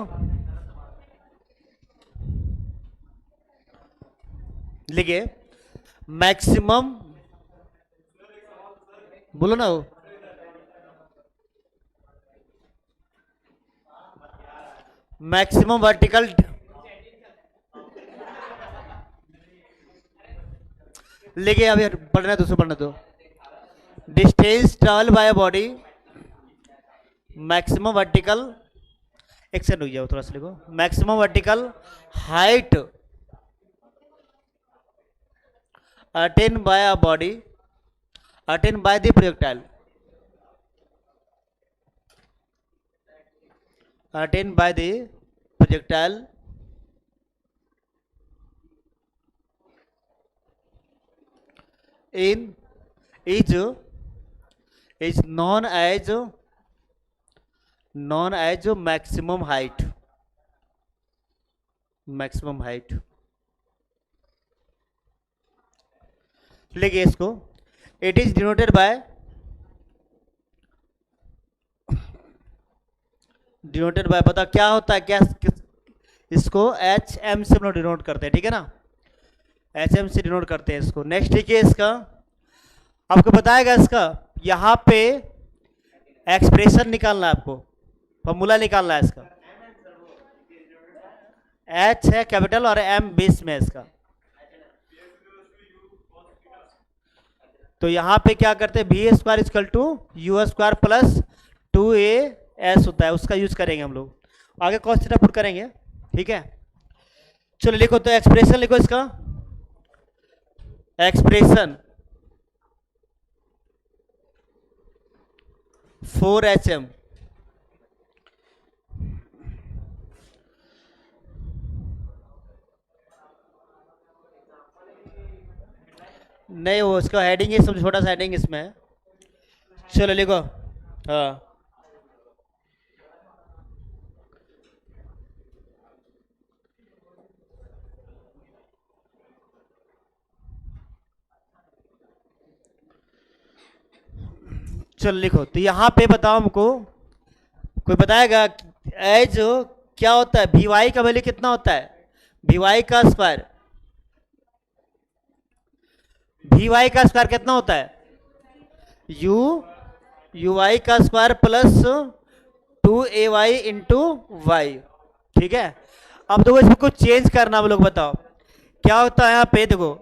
लिखिए मैक्सिमम, बोलो ना वो, मैक्सिमम वर्टिकल, लिखिए अभी पढ़ना दूसरा पढ़ना दो, distance travel by body, maximum vertical, एक सेकंड रुक जाओ थोड़ा सा, लिखो maximum vertical height attain bye a body attain bye the projectile, attain bye the projectile in is known as maximum height, maximum height, लिखिए इसको, it is denoted by पता क्या होता है, क्या इसको एच एम से हम लोग डिनोट करते हैं, ठीक है ना, एच एम से डिनोट करते हैं इसको। नेक्स्ट लिखिए इसका, आपको बताएगा इसका, यहाँ पे एक्सप्रेशन निकालना है आपको, फॉर्मूला निकालना है इसका, एच है कैपिटल और एम बेस में है इसका। तो यहाँ पे क्या करते हैं, b square equal to u square plus 2a होता है, उसका यूज करेंगे हम लोग, आगे कॉस थीटा पुट करेंगे, ठीक है। चलो लिखो, तो एक्सप्रेशन लिखो इसका, एक्सप्रेशन 4HM नहीं, वो इसका हेडिंग है, सब छोटा सा हेडिंग इसमें है। चलो लिखो, हाँ चलो लिखो, तो यहाँ पे बताओ हमको, कोई बताएगा एज क्या होता है, वी वाई का वैल्यू कितना होता है, वी वाई का स्क्वायर, वी वाई का स्क्वायर कितना होता है, यू वाई का square plus 2ay into y, ठीक है। अब देखो इसमें कुछ चेंज करना, आप लोग बताओ क्या होता है यहाँ पे, देखो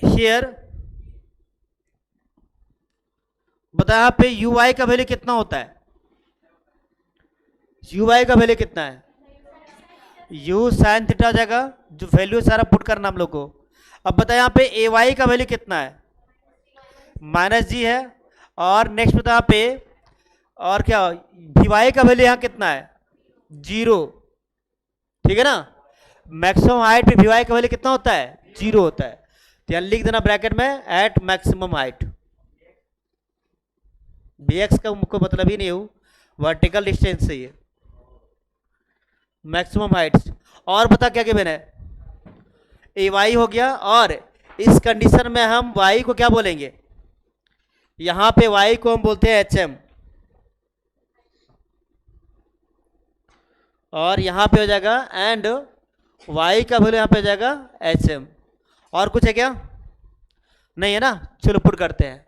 हियर बताओ यहाँ पे यू वाई का वैल्यू कितना होता है, यू वाई का वैल्यू कितना है, यू साइन थीटा हो जाएगा, जो वैल्यू सारा पुट करना हम लोग को। अब बताए यहाँ पे ए वाई का वैल्यू कितना है, -g है, और नेक्स्ट बताओ यहाँ पे, और क्या वी वाई का वैल्यू यहाँ कितना है, 0, ठीक है ना। मैक्सिमम हाइट पे वी वाई का वैल्यू कितना होता है, 0 होता है, तो यहाँ लिख देना ब्रैकेट में एट मैक्सिमम हाइट, bx का मुझको मतलब ही नहीं हो, वर्टिकल डिस्टेंस से ये मैक्सिमम हाइट। और बता क्या गिवन है, ए वाई हो गया, और इस कंडीशन में हम y को क्या बोलेंगे, यहां पे y को हम बोलते हैं एच एम, और यहां पे हो जाएगा एंड y का वैल्यू यहां पे हो जाएगा एच एम। और कुछ है क्या, नहीं है ना, चलो पुट करते हैं।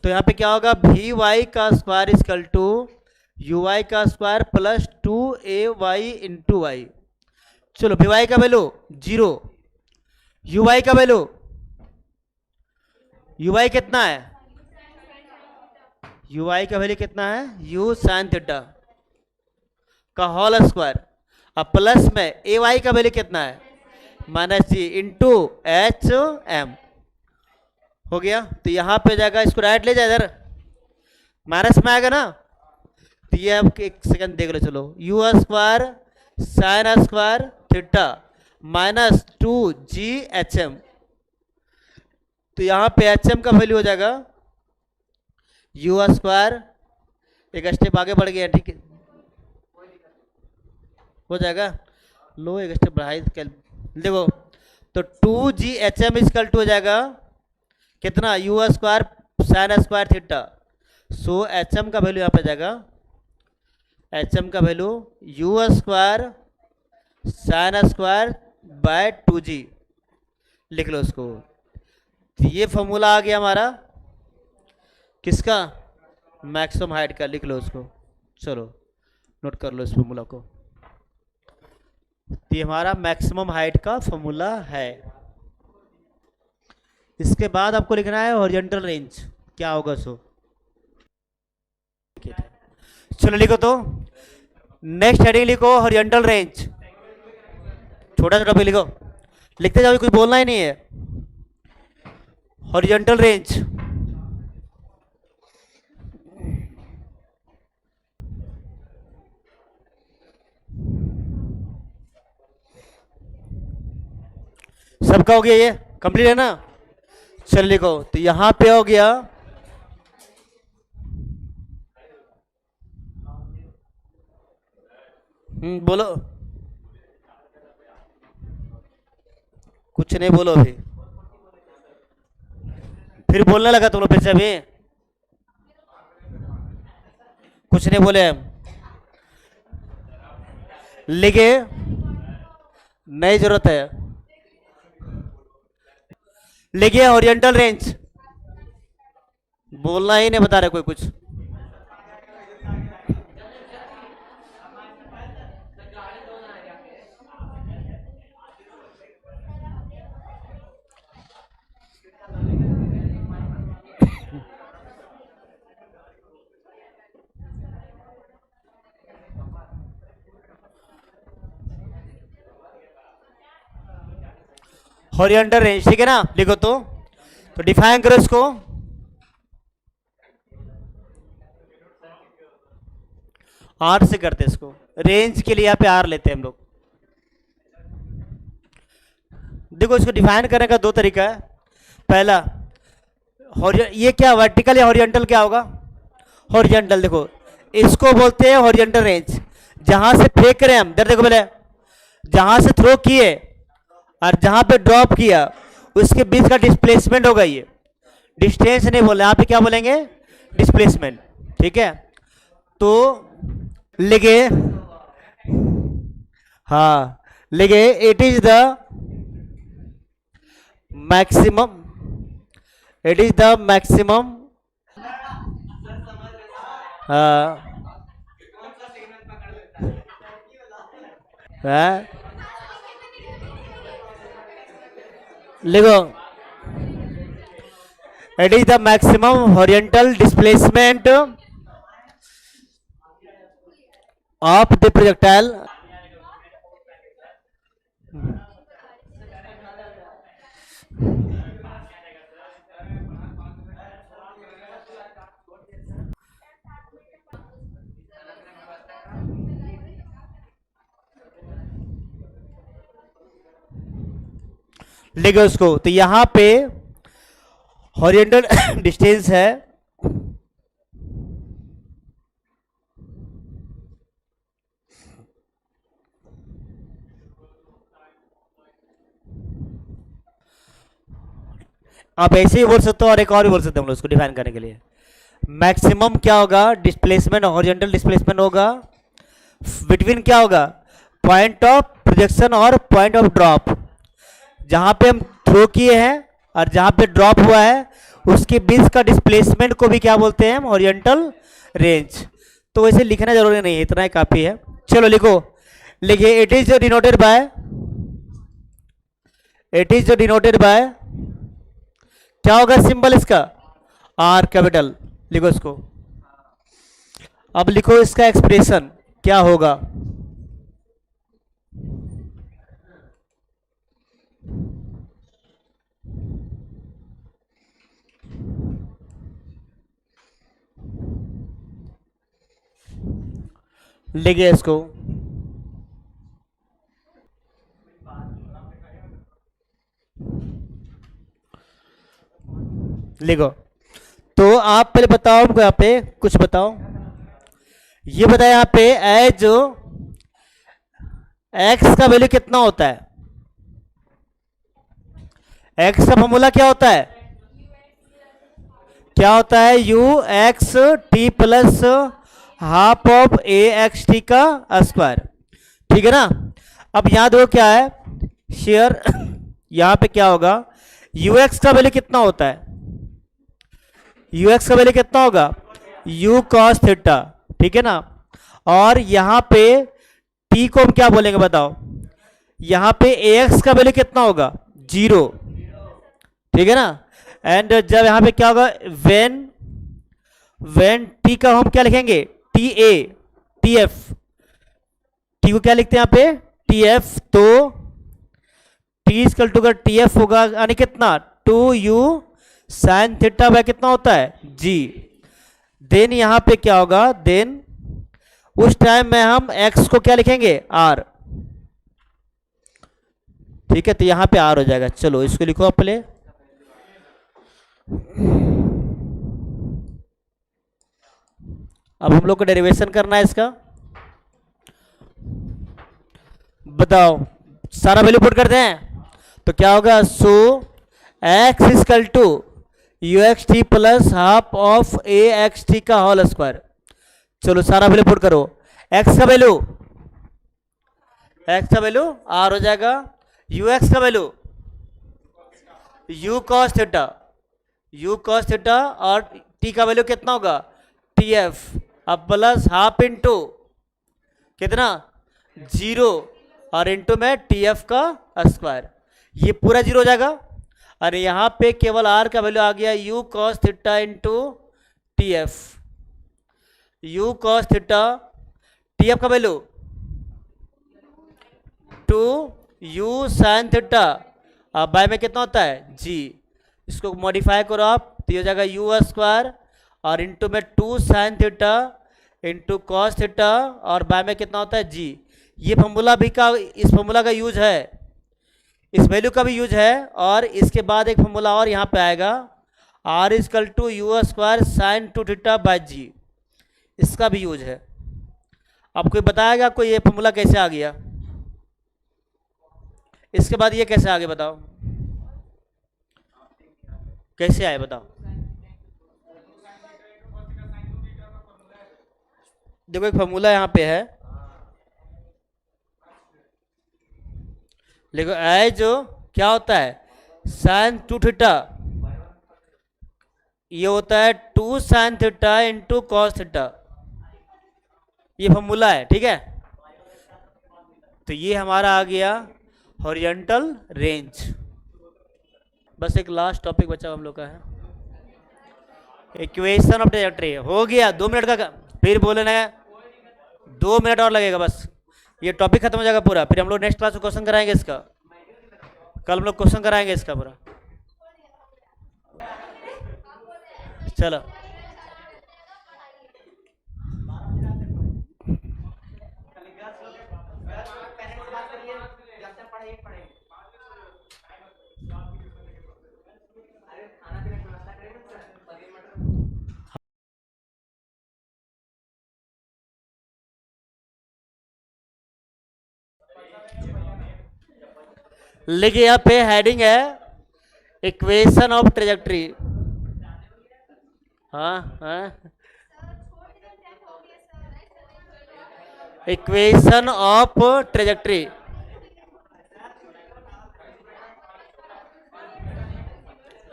तो यहाँ पे क्या होगा, वी वाई का square equal to u y का square plus 2ay into y. चलो वी वाई का वैल्यू 0, यू वाई का वैल्यू, यू वाई कितना है, यू वाई का वैल्यू कितना है, यू साइन थीटा का होल स्क्वायर, अब प्लस में ए वाई का वैल्यू कितना है, -g इंटू एच एम हो गया। तो यहां पे जाएगा, इसको राइट ले जाए इधर, माइनस में आएगा ना, तो ये अब एक सेकंड देख लो, चलो you square sine square theta -2ghm, तो यहां पे एच का वैल्यू हो जाएगा यू स्क्वायर, एक स्टेप आगे बढ़ गया, ठीक है हो जाएगा, लो एक स्टेप बढ़ाई, देखो तो 2ghm इजकल टू हो जाएगा कितना, u square sine square theta, so h m का वैल्यू यहाँ पे जाएगा एच एम का value u square sine square by 2g, लिख लो उसको। तो ये फॉर्मूला आ गया हमारा किसका, मैक्सिमम हाइट का, लिख लो उसको। चलो नोट कर लो इस फॉर्मूला को। ये हमारा मैक्सिमम हाइट का फॉर्मूला है। इसके बाद आपको लिखना है हॉरिजॉन्टल रेंज क्या होगा सो। चलो लिखो तो, नेक्स्ट हेडिंग लिखो हॉरिजॉन्टल रेंज, छोटा छोटा भी लिखो, लिखते जाओ, कुछ बोलना ही नहीं है। हॉरिजॉन्टल रेंज सबका हो गया, ये कंप्लीट है ना। चल लिखो तो यहां पे हो गया बोलो, कुछ नहीं बोलो अभी, फिर बोलने लगा तुम लोग फिर से, अभी कुछ नहीं बोले हम, लिखे नहीं जरूरत है, लिखिए ओरिएंटल रेंज, बोलना ही नहीं बता रहे कोई कुछ। हॉरिजॉन्टल रेंज, ठीक है ना, लिखो तो डिफाइन करो इसको। आर से करते इसको, रेंज के लिए यहाँ पे आर लेते हैं हम लोग। देखो इसको डिफाइन करने का दो तरीका है। पहला, ये क्या वर्टिकल या हॉरिजॉन्टल क्या होगा, हॉरिजॉन्टल, देखो इसको बोलते हैं हॉरिजॉन्टल रेंज। जहां से फेंक रहे हैं हम, देखो पहले जहां से थ्रो किए और जहां पे ड्रॉप किया उसके बीच का डिस्प्लेसमेंट होगा, ये डिस्टेंस नहीं बोले, यहाँ पे क्या बोलेंगे, डिस्प्लेसमेंट, ठीक है। तो लिखे, हाँ लिखे, it is the maximum, it is the maximum, हाँ लिखो, it is the maximum horizontal displacement of the projectile लिखो उसको। तो यहां पे हॉरिजॉन्टल डिस्टेंस है, आप ऐसे ही बोल सकते हो और एक और भी बोल सकते हो हम लोग उसको डिफाइन करने के लिए। मैक्सिमम क्या होगा, डिस्प्लेसमेंट, हॉरिजॉन्टल डिस्प्लेसमेंट होगा बिटवीन क्या होगा, पॉइंट ऑफ प्रोजेक्शन और पॉइंट ऑफ ड्रॉप। जहां पे हम थ्रो किए हैं और जहां पे ड्रॉप हुआ है उसके बीच का डिस्प्लेसमेंट को भी क्या बोलते हैं, हॉरिजॉन्टल रेंज। तो वैसे लिखना जरूरी नहीं है, इतना ही काफी है। चलो लिखो, लिखिए, it is denoted by, it is denoted by, क्या होगा सिंबल इसका, आर कैपिटल, लिखो इसको। अब लिखो इसका एक्सप्रेशन क्या होगा, लिखिए इसको, लिखो। तो आप पहले बताओ हमको, यहाँ पे कुछ बताओ, ये बताया यहाँ पे एज एक्स का वैल्यू कितना होता है, एक्स का फॉर्मूला क्या होता है, क्या होता है, you x t plus half of a x t का स्क्वायर, ठीक है ना। अब यहां देखो क्या है, शेयर यहां पे क्या होगा, यू एक्स का वैल्यू कितना होता है, यू एक्स का वैल्यू कितना होगा, यू कॉस थीटा, ठीक है ना। और यहां पे टी को हम क्या बोलेंगे बताओ, यहां पे ए एक्स का वैल्यू कितना होगा, 0, ठीक है ना। एंड जब यहां पे क्या होगा, वेन वेन टी का हम क्या लिखेंगे, T A, T F, T को क्या लिखते हैं यहां पे, टी एफ, तो टी इक्वल टू का टी एफ होगा यानी कितना, 2u साइन थीटा बाय कितना होता है, जी। देन यहां पे क्या होगा, देन उस टाइम में हम x को क्या लिखेंगे, r, ठीक है। तो यहां पे r हो जाएगा, चलो इसको लिखो आप पहले। अब हम लोग को डेरिवेशन करना है इसका, बताओ सारा वैल्यू पुट करते हैं तो क्या होगा, so x equal to u x t plus half of a x t का होल स्क्वायर। चलो सारा वैल्यू पुट करो, x का वैल्यू, x का वैल्यू r हो जाएगा, यू एक्स का value u cos theta, u cos theta, और t का वैल्यू कितना होगा, tf, अब प्लस हाफ इंटू कितना, 0, और इंटू में tf का स्क्वायर, ये पूरा 0 हो जाएगा। और यहां पे केवल r का वैल्यू आ गया, u cos theta into tf, u cos theta, tf का वैल्यू 2u sin थीटा, अब बाय में कितना होता है, g, इसको मॉडिफाई करो आप तो ये हो जाएगा u स्क्वायर, और इंटू में 2 sign theta into cos theta, और बाय में कितना होता है, g। ये फॉर्मूला भी का, इस फॉर्मूला का यूज है, इस वैल्यू का भी यूज है, और इसके बाद एक फॉर्मूला और यहाँ पे आएगा, r equal to u square sine 2 theta by g, इसका भी यूज है। अब कोई बताएगा आपको ये फॉर्मूला कैसे आ गया, इसके बाद ये कैसे आ गया बताओ, कैसे आए बताओ। देखो एक फॉर्मूला यहाँ पे है, देखो आई जो क्या होता है, साइन 2 थीटा, ये होता है 2 sign theta into cos theta, ये फॉर्मूला है, ठीक है। तो ये हमारा आ गया हॉरिजॉन्टल रेंज। बस एक लास्ट टॉपिक बचा हम लोग का है, इक्वेशन ऑफ ट्रैजेक्टरी, हो गया 2 मिनट का, फिर बोलना है 2 मिनट और लगेगा, बस ये टॉपिक खत्म हो जाएगा पूरा, फिर हम लोग नेक्स्ट क्लास में क्वेश्चन कराएंगे इसका, कल हम लोग क्वेश्चन कराएंगे इसका पूरा। चलो लिखिए, यहाँ पे हेडिंग है इक्वेशन ऑफ ट्रेजेक्ट्री, हाँ हाँ, इक्वेशन ऑफ ट्रेजेक्ट्री,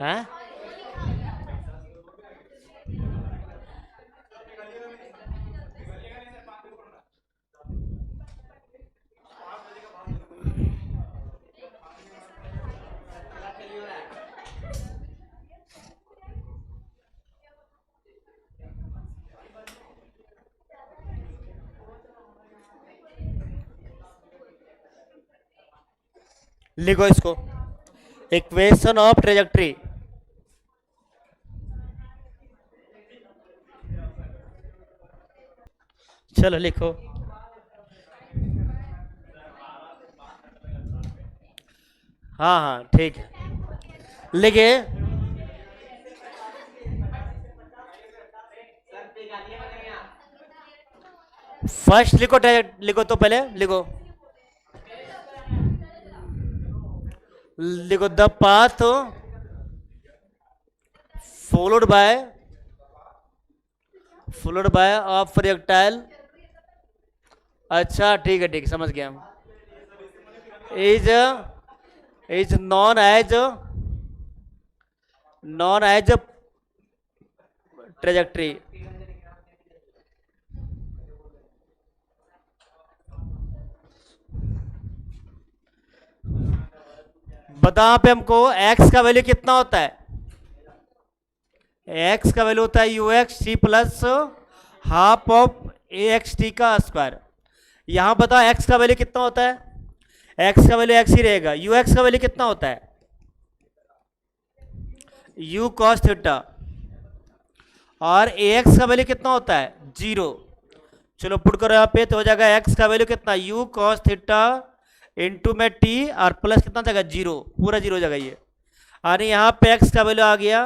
हाँ लिखो इसको, इक्वेशन ऑफ ट्रेजेक्ट्री, चलो लिखो, हाँ हाँ ठीक है, लिखिए फर्स्ट लिखो, लिखो तो पहले लिखो, लिखो the path followed by followed by of projectile. अच्छा ठीक है, समझ गया। Is is known as trajectory. बता यहाँ पे हमको x का वैल्यू कितना होता है। x का वैल्यू होता है you x t plus half of a x t का स्क्वायर। यहां बता x का वैल्यू कितना होता है। x का वैल्यू x ही रहेगा। यू एक्स का वैल्यू कितना होता है, u cos थीटा। और ए एक्स का वैल्यू कितना होता है, 0। चलो पुट करो यहाँ पे, तो हो जाएगा x का वैल्यू कितना, u cos थीटा इंटू में t और प्लस कितना जाएगा 0, पूरा 0 हो जाएगा ये। और यहाँ पे x का वैल्यू आ गया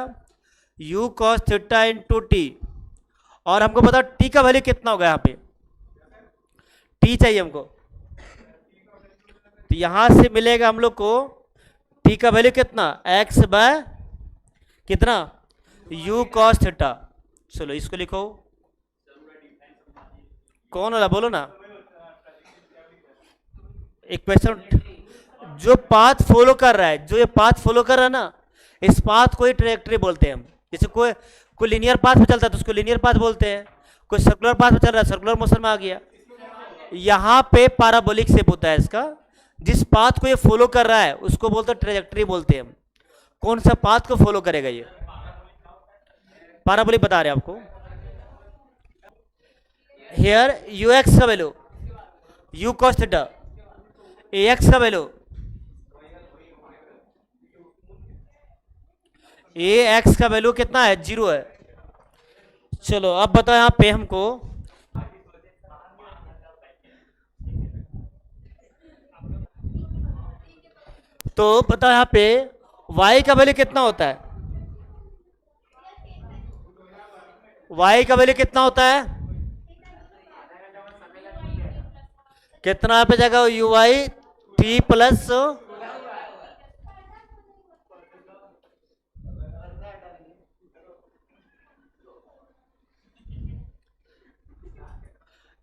u cos theta into T. और हमको पता t का वैल्यू कितना होगा, यहाँ पे t चाहिए हमको। तो यहां से मिलेगा हम लोग को t का वैल्यू कितना, x बाय कितना, u cos थीटा। चलो इसको लिखो, कौन वाला बोलो ना। इक्वेशन जो पाथ फॉलो कर रहा है, जो ये पाथ फॉलो कर रहा है ना, इस पाथ को ही ट्रैजेक्टरी बोलते हैं हम। जैसे कोई लीनियर पाथ में चलता है तो उसको लीनियर पाथ बोलते हैं, कोई सर्कुलर पाथ में चल रहा है सर्कुलर मोशन में आ गया। यहाँ पे पैराबोलिक शेप होता है इसका, जिस पाथ को ये फॉलो कर रहा है उसको बोलते हैं ट्रैजेक्टरी बोलते हैं हम। कौन सा पाथ को फॉलो करेगा ये, पैराबोलिक बता रहे हैं आपको। हियर यू एक्स का value you cos theta, A x का वैल्यू ए एक्स का वैल्यू कितना है, 0 है। चलो अब बताओ यहाँ पे हमको तो बताओ यहाँ पे y का वैल्यू कितना होता है, y का वैल्यू कितना होता है, कितना यहाँ पे जाएगा, यू वाई टी प्लस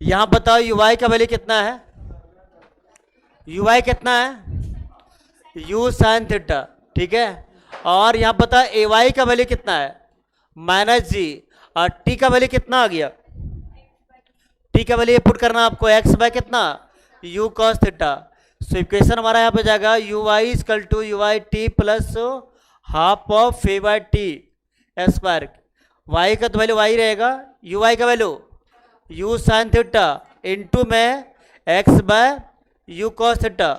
यहां बताओ यू वाई का वैल्यू कितना है, यू वाई कितना है, यू साइन थीटा, ठीक है। और यहां बताओ ए वाई का वैल्यू कितना है, -g। और टी का वैल्यू कितना आ गया, टी का वैल्यू पुट करना आपको, एक्स बाय कितना, u cos theta. So equation हमारा यहाँ पे जाएगा u y is equal to u y t plus half of a by t square. Y का तो वैल्यू वाई रहेगा, यू वाई का value u sine theta into में x by u cos theta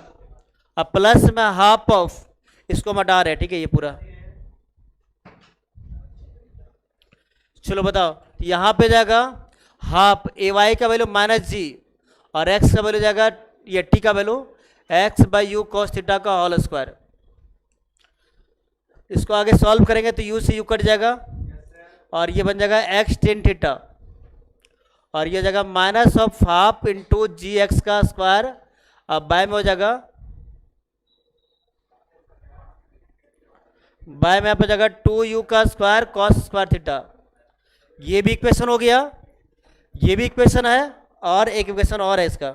और प्लस में हाफ ऑफ, इसको हम हटा रहे हैं, ठीक है ये पूरा। चलो बताओ यहाँ पे जाएगा हाफ ए वाई का वैल्यू -g और एक्स का वैल्यू जाएगा ये टी का value x by you cos theta का होल स्क्वायर। इसको आगे सॉल्व करेंगे तो यू से यू कट जाएगा और ये बन जाएगा एक्स टेन थीटा और ये जाएगा minus of half into g x का स्क्वायर। अब बाय में हो जाएगा, बाय में यहाँ पे जाएगा 2u का स्क्वायर कॉस स्क्वायर थीटा। ये भी इक्वेशन हो गया, ये भी इक्वेशन है और एक इक्वेशन और है इसका।